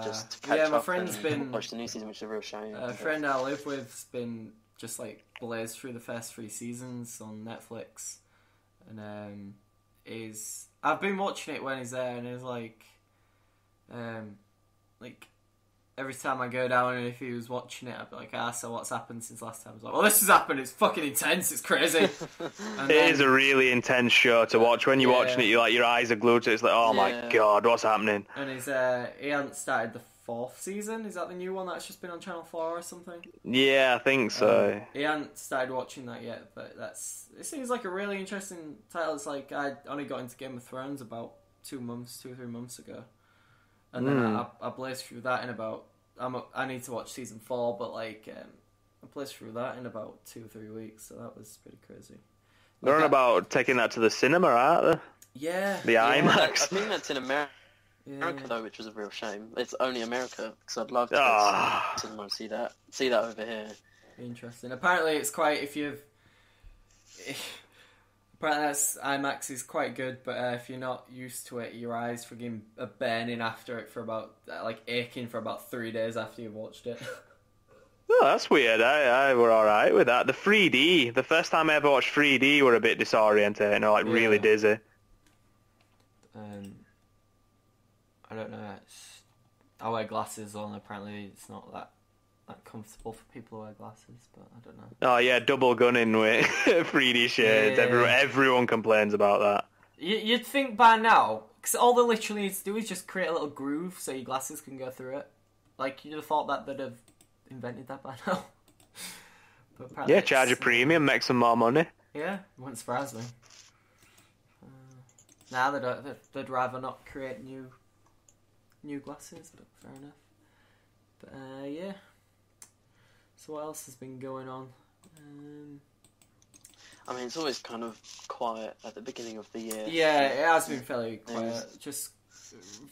just to catch up. My friend's been watch the new season, which is a real shame. A friend I live with's been just like blazed through the first 3 seasons on Netflix, and I've been watching it when he's there, and it's like every time I go down and if he was watching it, I'd be like, so what's happened since last time? I was like, well, this has happened, it's fucking intense, it's crazy. It is a really intense show to watch. When you're watching it, your eyes are glued to it. It's like, oh my god, what's happening? And he hasn't started the 4th season. Is that the new one that's just been on Channel 4 or something? Yeah, I think so. He hadn't started watching that yet, but it seems like a really interesting title. It's like I only got into Game of Thrones about 2 or 3 months ago, and then I blazed through that in about. I need to watch season 4, but I blazed through that in about 2 or 3 weeks, so that was pretty crazy. They're on about taking that to the cinema, aren't they? Yeah. The IMAX. I think that's in America. Though, which was a real shame. It's only America, because I'd love to go to the cinema and see that over here. Interesting. Apparently, it's quite apparently, IMAX is quite good, but if you're not used to it, your eyes friggin' are burning after it for about aching for about 3 days after you've watched it. Oh, that's weird. I were all right with that. The 3D. The first time I ever watched 3D were a bit disorientating, or really dizzy. I don't know. I wear glasses on. Apparently, it's not that comfortable for people who wear glasses, but I don't know. Oh yeah, double gunning with 3D shades. Yeah. Everyone complains about that. You'd think by now, because all they literally need to do is just create a little groove so your glasses can go through it. Like, you'd have thought that they'd have invented that by now. But yeah, charge a premium, make some more money. Yeah, wouldn't surprise me. They'd rather not create new glasses, but fair enough. But yeah. So what else has been going on? I mean, it's always kind of quiet at the beginning of the year. Yeah, it has been fairly quiet. Just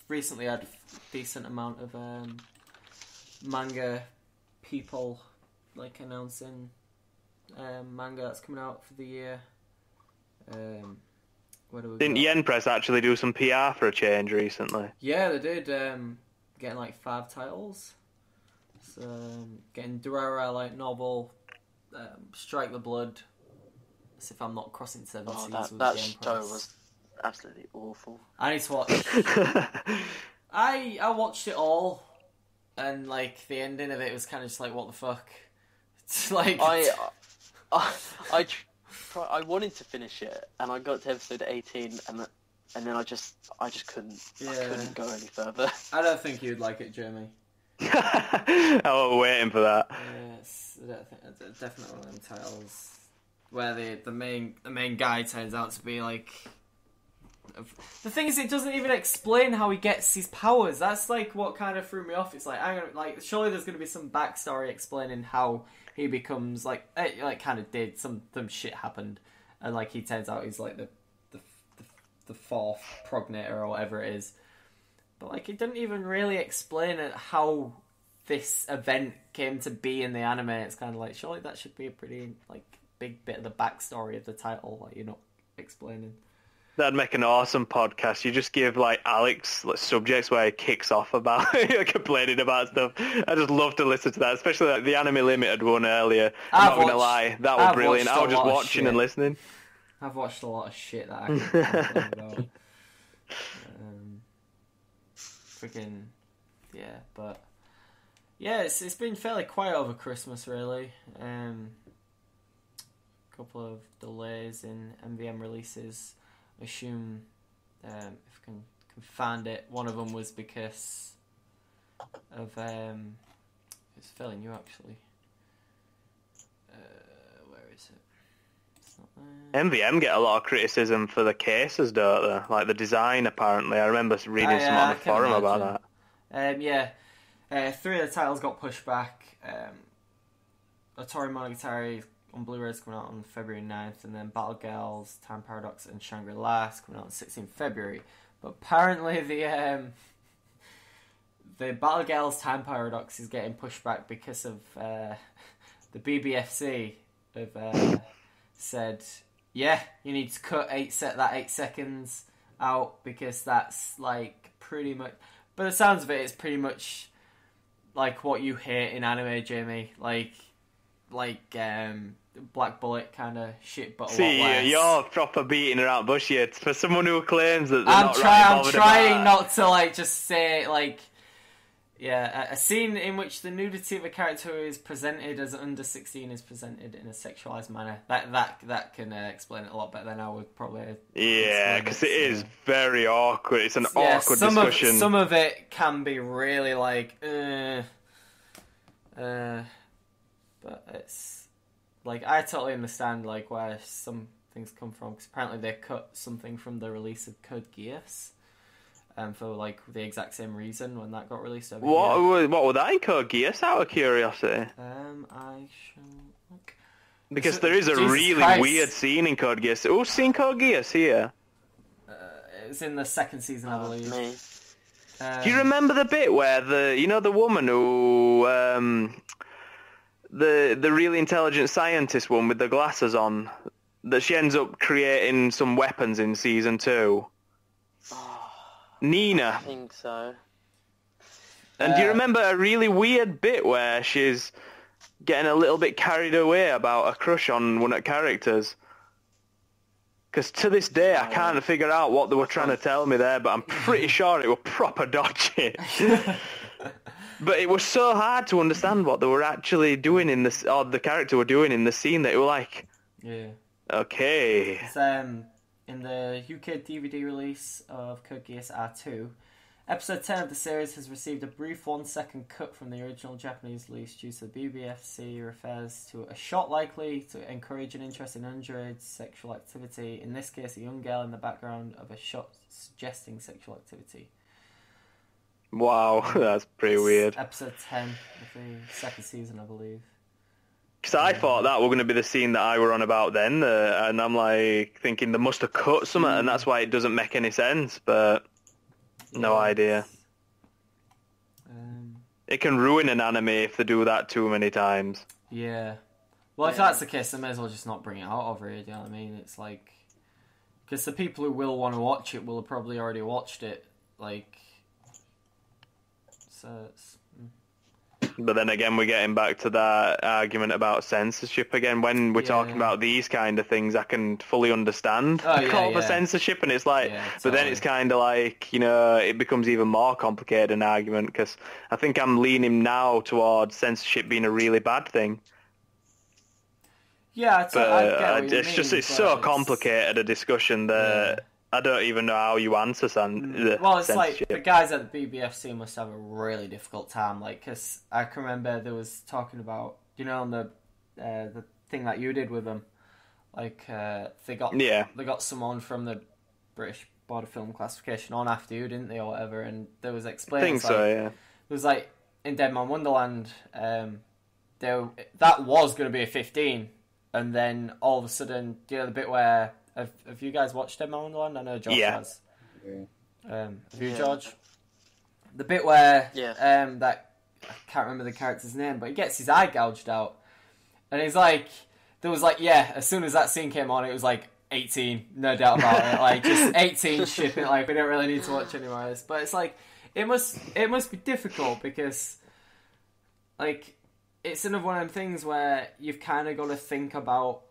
recently had a decent amount of manga people announcing manga that's coming out for the year. Didn't Yen Press actually do some PR for a change recently? Yeah, they did. Getting 5 titles. So, getting Durara Light Novel, Strike the Blood, as if I'm not crossing 7 seas with that Yen show Press. was absolutely awful. I need to watch. I watched it all, and the ending of it was kind of just what the fuck. It's like I wanted to finish it, and I got to episode 18, and then I just couldn't. Yeah. I couldn't go any further. I don't think you'd like it, Jamie. I was waiting for that. Yes, definitely one of them titles where the main guy turns out to be the thing is, it doesn't even explain how he gets his powers. That's what kind of threw me off. It's surely there's going to be some backstory explaining how he becomes it kind of did some shit happened, and he turns out he's the 4th prognator or whatever it is. But it didn't even really explain how this event came to be in the anime. It's kind of surely that should be a pretty big bit of the backstory of the title you're not explaining. That'd make an awesome podcast. You just give like Alex subjects where he kicks off about complaining about stuff. I just love to listen to that, especially like the Anime Limited one earlier. I'm not gonna lie, that was brilliant. I was just watching and listening. I've watched a lot of shit that I can complain about. Freaking yeah, but yeah, it's been fairly quiet over Christmas, really. Couple of delays in MVM releases. I assume if I can find it, one of them was because of it's fairly new actually. Where is it? It's not there. MVM get a lot of criticism for the cases, don't they? Like the design, apparently. I remember reading some on the forum about that. Three of the titles got pushed back. Otori Monogatari on Blu-ray is coming out on February 9th, and then Battle Girls, Time Paradox, and Shangri-La is coming out on 16th February. But apparently the Battle Girls Time Paradox is getting pushed back because of the BBFC have said, yeah, you need to cut 8 seconds out because that's like pretty much. But the sounds of it, it's pretty much like what you hear in anime, Jamie. Like Black Bullet kind of shit, but a lot less. You're proper beating around bush here. For someone who claims that I'm trying not to like just say like, yeah, a scene in which the nudity of a character who is presented as under 16 is presented in a sexualized manner. That can explain it a lot better than I would probably. Yeah, because it is very awkward. It's an awkward discussion. Some of it can be really like, but it's. Like, I totally understand, like, where some things come from, because apparently they cut something from the release of Code Geass, for, like, the exact same reason when that got released over here. What was that in Code Geass, out of curiosity? I shall look. Because there is a really weird scene in Code Geass. Who's seen Code Geass here? It's in the second season, I believe. Me. Do you remember the bit where the woman who... The really intelligent scientist one with the glasses on, that she ends up creating some weapons in season 2. Nina. I think so. And do you remember a really weird bit where she's getting a little bit carried away about a crush on one of the characters? Because to this day, I can't figure out what they were trying to tell me there, but I'm pretty sure it was proper dodgy. But it was so hard to understand what they were actually doing in this, or the character were doing in the scene, that it was like, yeah, okay. It's, in the UK DVD release of Code Geass R2, episode 10 of the series has received a brief 1-second cut from the original Japanese release due to the BBFC refers to a shot likely to encourage an interest in underage sexual activity. In this case, a young girl in the background of a shot suggesting sexual activity. Wow, that's pretty weird. Episode 10 of the second season, I believe. Because I thought that were going to be the scene that I were on about then, and I'm like thinking they must have cut something, and that's why it doesn't make any sense, but no idea. It can ruin an anime if they do that too many times. Yeah. Well, if that's the case, they may as well just not bring it out over here, do you know what I mean? It's like... Because the people who will want to watch it will have probably already watched it, like... But then again, we're getting back to that argument about censorship again. When we're talking about these kind of things, I can fully understand the call for censorship, and it's like, but then it's kind of like, you know, it becomes even more complicated an argument, because I think I'm leaning now towards censorship being a really bad thing. Yeah, it's so complicated a discussion that I don't even know how you answer well, it's like the guys at the BBFC must have a really difficult time, like, because I can remember there was talking about, you know, on the thing that you did with them, like they got someone from the British Board of Film Classification on after you, didn't they, or whatever, and there was explaining. I think so, yeah. It was like in Dead Man Wonderland, that was going to be a 15, and then all of a sudden, you know, the bit where. Have you guys watched Dead Man Wonderland? I know Josh has. Have you, George? The bit where that I can't remember the character's name, but he gets his eye gouged out, and he's like, there was like, as soon as that scene came on, it was like 18, no doubt about it. Like, just 18, ship it. Like, we don't really need to watch any more of this. But it's like, it must be difficult because, like, it's another one of them things where you've kind of got to think about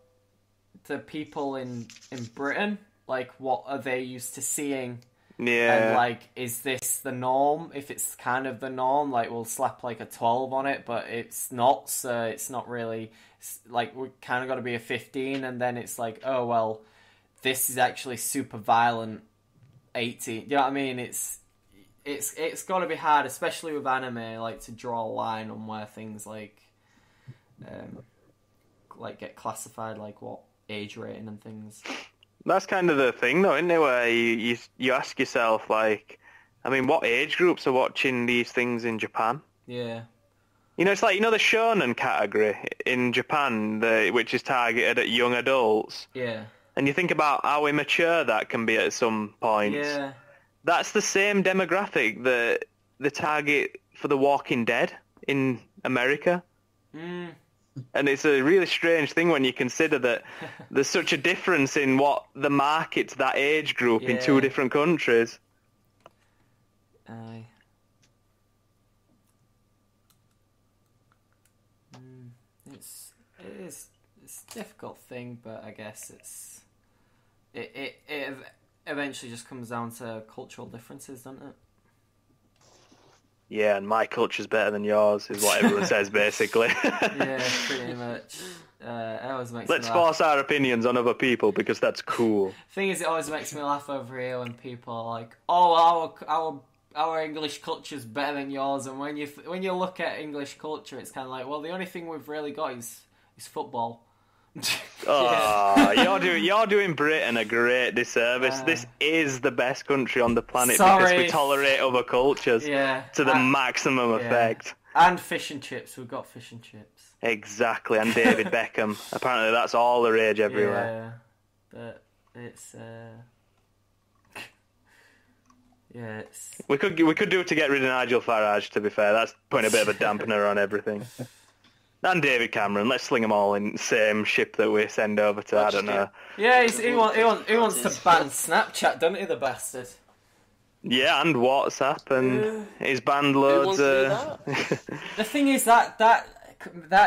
the people in Britain. Like, what are they used to seeing? Yeah. And, like, is this the norm? If it's kind of the norm, like, we'll slap, like, a 12 on it, but it's not, so it's not really... Like, we kind of got to be a 15, and then it's like, oh, well, this is actually super violent 18. You know what I mean? It's got to be hard, especially with anime, like, to draw a line on where things, like get classified, like, what age rating and things. That's kind of the thing, though, isn't it? Where you ask yourself, like, I mean, what age groups are watching these things in Japan? Yeah. You know, it's like, you know, the shonen category in Japan, which is targeted at young adults. Yeah. And you think about how immature that can be at some points. Yeah. That's the same demographic that the target for The Walking Dead in America. Mm. And it's a really strange thing when you consider that there's such a difference in what the market's that age group in two different countries. Aye. It's a difficult thing, but I guess it eventually just comes down to cultural differences, doesn't it? Yeah, and my culture's better than yours, is what everyone says, basically. Yeah, pretty much. It always makes Let's me laugh. force our opinions on other people, because that's cool. Thing is, it always makes me laugh over here when people are like, "Oh, our English culture's better than yours," and when you look at English culture, it's kind of like, well, the only thing we've really got is football. Oh, you're doing Britain a great disservice. This is the best country on the planet because we tolerate other cultures to the maximum effect. And fish and chips. We've got fish and chips. Exactly, and David Beckham. Apparently that's all the rage everywhere. Yeah, but it's... Yeah, it's... We could do it to get rid of Nigel Farage, to be fair. That's putting a bit of a dampener on everything. And David Cameron, let's sling them all in the same ship that we send over to, I don't know. Yeah, he wants to ban Snapchat, doesn't he, the bastard? Yeah, and WhatsApp, and he's banned loads of... The thing is that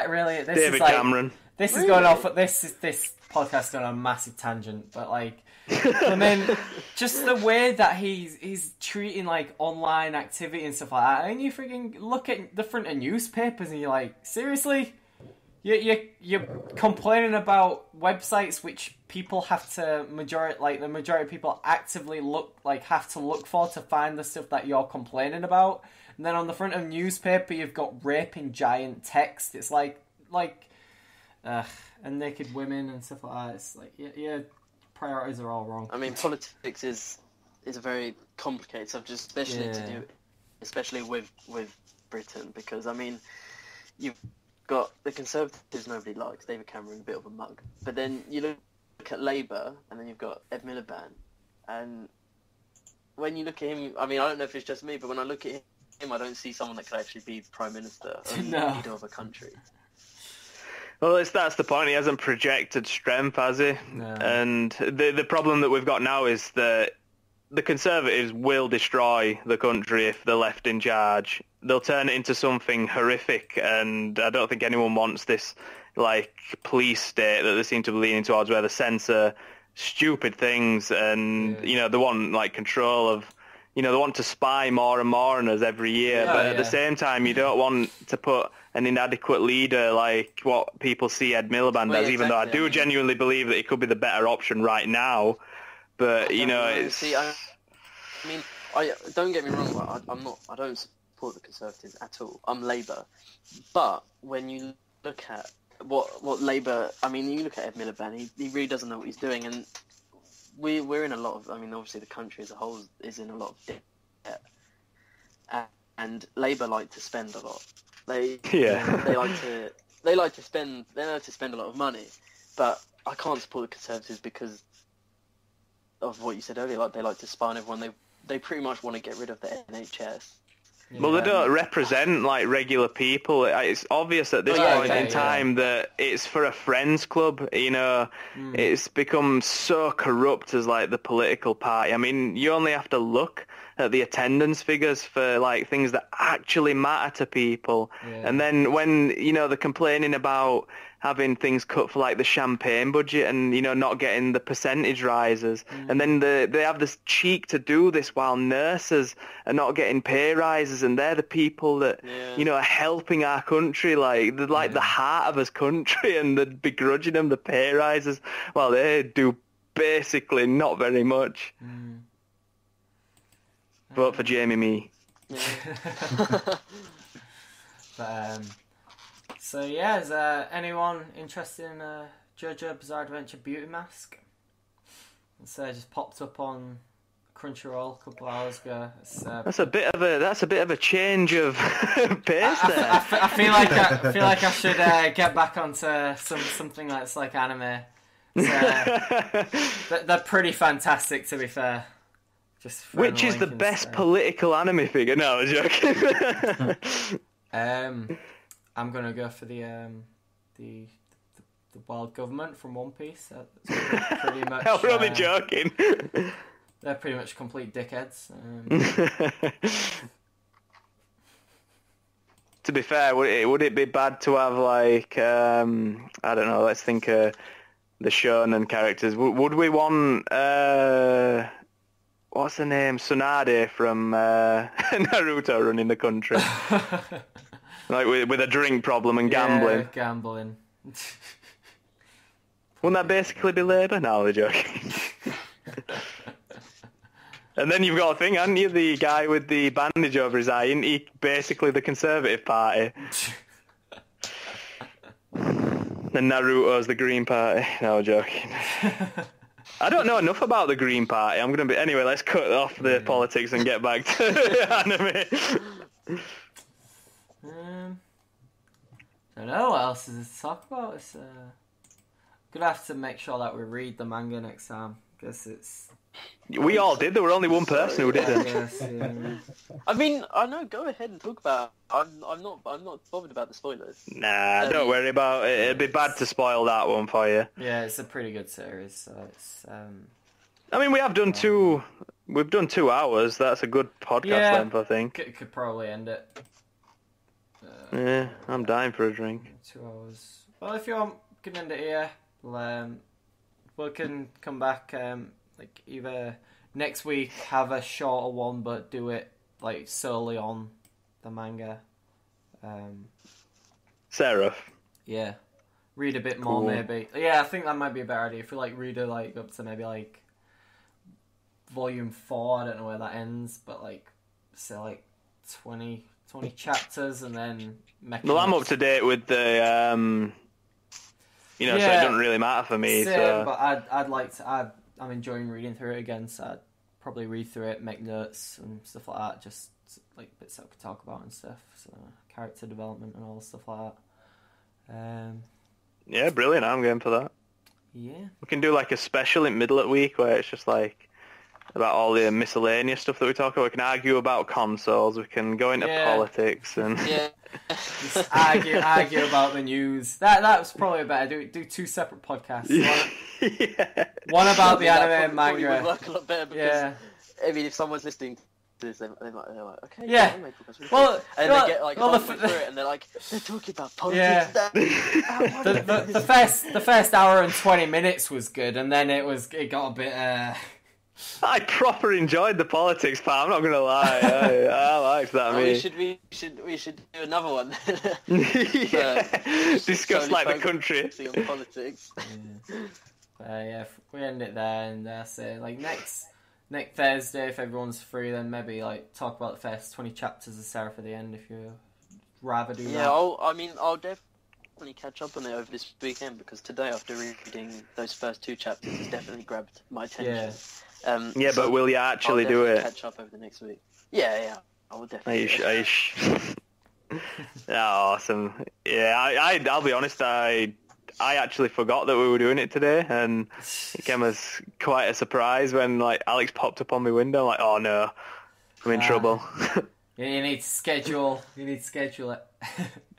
really... This David is like, Cameron. This is going off... This podcast going on a massive tangent, but like... I mean, just the way that he's treating like online activity and stuff like that, and you freaking look at the front of newspapers and you're like, seriously, you're complaining about websites which people have to the majority of people actively have to look for to find the stuff that you're complaining about, and then on the front of newspaper you've got rape in giant text. It's like and naked women and stuff like that. It's like yeah. Priorities are all wrong. I mean, politics is a very complicated subject, especially with Britain, because I mean, you've got the Conservatives nobody likes, David Cameron, a bit of a mug, but then you look at Labour, and then you've got Ed Miliband, and when you look at him, I mean, I don't know if it's just me, but when I look at him, I don't see someone that could actually be Prime Minister or leader of a country. Well, that's the point. He hasn't projected strength, has he? No. And the problem that we've got now is that the Conservatives will destroy the country if they're left in charge. They'll turn it into something horrific, and I don't think anyone wants this, like, police state that they seem to be leaning towards, where they censor stupid things, and, you know, they want, like, control of... You know, they want to spy more and more on us every year, but at the same time, you don't want to put an inadequate leader like what people see Ed Miliband as, even though I do genuinely believe that he could be the better option right now. But, you know, it's... See, I mean, don't get me wrong, I don't support the Conservatives at all. I'm Labour. But when you look at what Labour... I mean, you look at Ed Miliband, he really doesn't know what he's doing, and... We're in a lot of... I mean, obviously the country as a whole is in a lot of debt. And Labour like to spend a lot. They like to spend a lot of money. But I can't support the Conservatives because of what you said earlier. Like, they like to spy on everyone. They pretty much want to get rid of the NHS. Yeah. Well, they don't represent like regular people. It's obvious at this point in time that it's for a friends club. You know, it's become so corrupt as like the political party. I mean, you only have to look at the attendance figures for like things that actually matter to people. Yeah. And then when, you know, they're complaining about having things cut for like the champagne budget and, you know, not getting the percentage rises. And then they have this cheek to do this while nurses are not getting pay rises, and they're the people that, you know, are helping our country. Like, they're like the heart of us country, and they're begrudging them the pay rises. Well, they do basically not very much. Vote for JamieMe. But, so yeah, is anyone interested in JoJo Bizarre Adventure Beauty Mask? So it just popped up on Crunchyroll a couple of hours ago. That's a bit of a change of pace there. I feel like I should get back onto something that's like anime. They're pretty fantastic, to be fair. Which is the best political anime figure? No, I'm joking. I'm gonna go for the world government from One Piece. That's pretty much. We're only joking. They're pretty much complete dickheads. To be fair, would it be bad to have like I don't know? Let's think the shonen characters. Would we want what's the name? Tsunade from Naruto running the country, like with a drink problem and gambling. Yeah, gambling. Wouldn't that basically be labour? No, we're joking. And then you've got a thing, haven't you? The guy with the bandage over his eye, isn't he basically the Conservative Party? And Naruto's the Green Party. No, we're joking. I don't know enough about the Green Party. Anyway, let's cut off the politics and get back to anime. I don't know what else is to talk about. It's gonna have to make sure that we read the manga next time, because we all did. There were only one person who didn't. Yes, yeah. I mean, I know. Go ahead and talk about it. I'm not bothered about the spoilers. Nah, don't worry about it. It'd be bad to spoil that one for you. Yeah, it's a pretty good series. So it's. I mean, we have done two. We've done 2 hours. That's a good podcast length, I think. Could probably end it. Yeah, I'm dying for a drink. 2 hours. Well, if you want, we can end it here. We can come back like either next week, have a shorter one, but do it like solely on the manga. Seraph. Yeah, read a bit more maybe. Yeah, I think that might be a better idea. If you like read it like up to maybe like volume 4, I don't know where that ends, but like say like 20 chapters, and then well, I'm up to date with the so it doesn't really matter for me. Same, but I'd like to. I'm enjoying reading through it again, so I'd probably read through it, make notes and stuff like that, just like bits that we could talk about and stuff. So character development and all stuff like that. Yeah, brilliant. I'm going for that. Yeah. We can do like a special in middle of the week where it's just like about all the miscellaneous stuff that we talk about. We can argue about consoles. We can go into politics and just argue about the news. That was probably better. Do 2 separate podcasts. One about the anime and manga. Would work a lot better because I mean, if someone's listening to this, they're like, okay, well, and they get like halfway through it, and they're like, they're talking about politics. The first hour and 20 minutes was good, and then it got a bit. I proper enjoyed the politics part. I'm not gonna lie. I liked that. We should do another one. Discuss like the country. On politics. If we end it there and say like next Thursday, if everyone's free, then maybe like talk about the first 20 chapters of Seraph at the end, if you'd rather do that. Yeah, I'll definitely catch up on it over this weekend, because today, after reading those first 2 chapters, it's definitely grabbed my attention. Yeah, but will you actually do it? Catch up over the next week. Yeah, I will definitely. Awesome. Yeah, I'll be honest. I actually forgot that we were doing it today, and it came as quite a surprise when like Alex popped up on my window. I'm like, oh no, I'm in trouble. You need to schedule. You need to schedule it.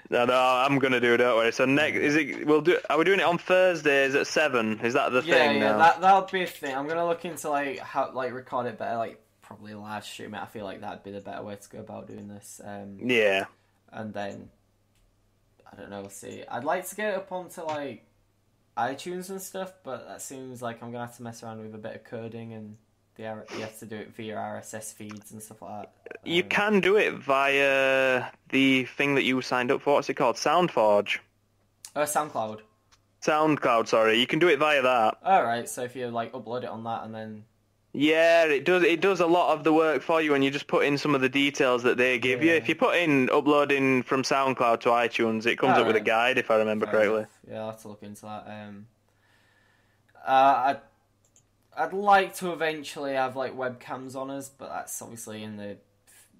No, I'm gonna do it. Don't worry. So next, are we doing it on Thursdays at 7? Is that the thing? Yeah, now? that'll be a thing. I'm gonna look into how record it better, probably live stream it. I feel like that'd be the better way to go about doing this. Yeah. And then I don't know. We'll see. I'd like to get it up onto iTunes and stuff, but that seems like I'm gonna have to mess around with a bit of coding and. You have to do it via RSS feeds and stuff like that. You can do it via the thing that you signed up for. What's it called? SoundForge. SoundCloud. SoundCloud, sorry. You can do it via that. Alright, so if you upload it on that and then... Yeah, it does a lot of the work for you, and you just put in some of the details that they give you. If you put in uploading from SoundCloud to iTunes, it comes up with a guide, if I remember correctly. Yeah, I'll have to look into that. I'd like to eventually have webcams on us, but that's obviously in the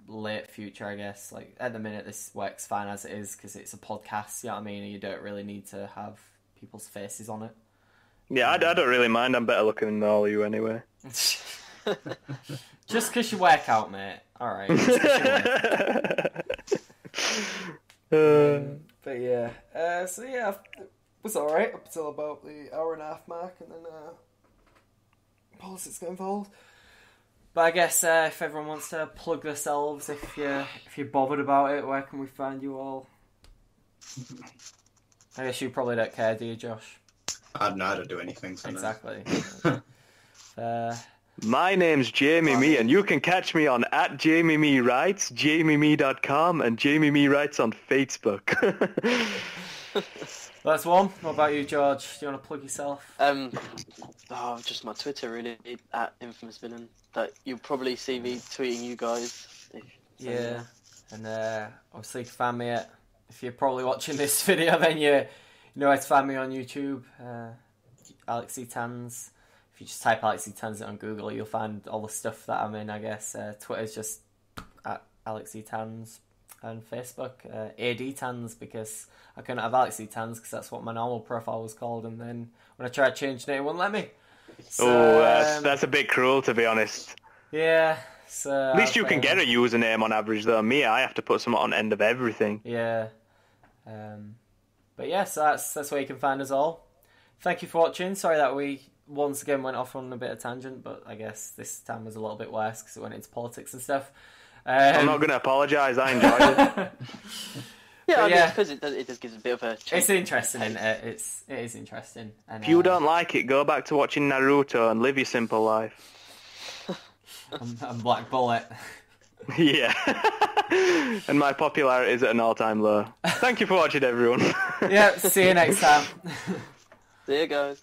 late future, I guess. At the minute, this works fine as it is because it's a podcast. You know what I mean? And you don't really need to have people's faces on it. Yeah, I don't really mind. I'm better looking than all of you anyway. Just because you work out, mate. All right. But yeah. So yeah, it was all right up until about the hour and a half mark, and then. Politics get involved, but I guess if everyone wants to plug themselves, if you're bothered about it, where can we find you all? I guess you probably don't care, do you, Josh? I don't do anything. So exactly. My name's JamieMe, and you can catch me on @JamieMe Writes, JamieMe.com, and JamieMe Writes on Facebook. That's one. What about you, George? Do you want to plug yourself? Just my Twitter, really, @InfamousVillain. That you'll probably see me tweeting you guys. Yeah, and obviously you can find me if you're probably watching this video, then you know where to find me on YouTube, AlexD Tans. If you just type AlexD Tans on Google, you'll find all the stuff that I'm in, I guess. Twitter's just @AlexD Tans. And Facebook, AD Tans, because I couldn't have AlexD Tans because that's what my normal profile was called, and then when I tried changing it, it wouldn't let me. So, that's a bit cruel, to be honest. Yeah. So at least you can get a username on average, though. Me, I have to put something on end of everything. Yeah. But yeah, so that's where you can find us all. Thank you for watching. Sorry that we once again went off on a bit of tangent, but I guess this time was a little bit worse because it went into politics and stuff. I'm not going to apologise. I enjoyed it. Yeah, because it does give a bit of a... It's interesting, isn't it? It is interesting. And, if you don't like it, go back to watching Naruto and live your simple life. I'm Black Bullet. Yeah. And my popularity is at an all-time low. Thank you for watching, everyone. Yeah, see you next time. See you guys.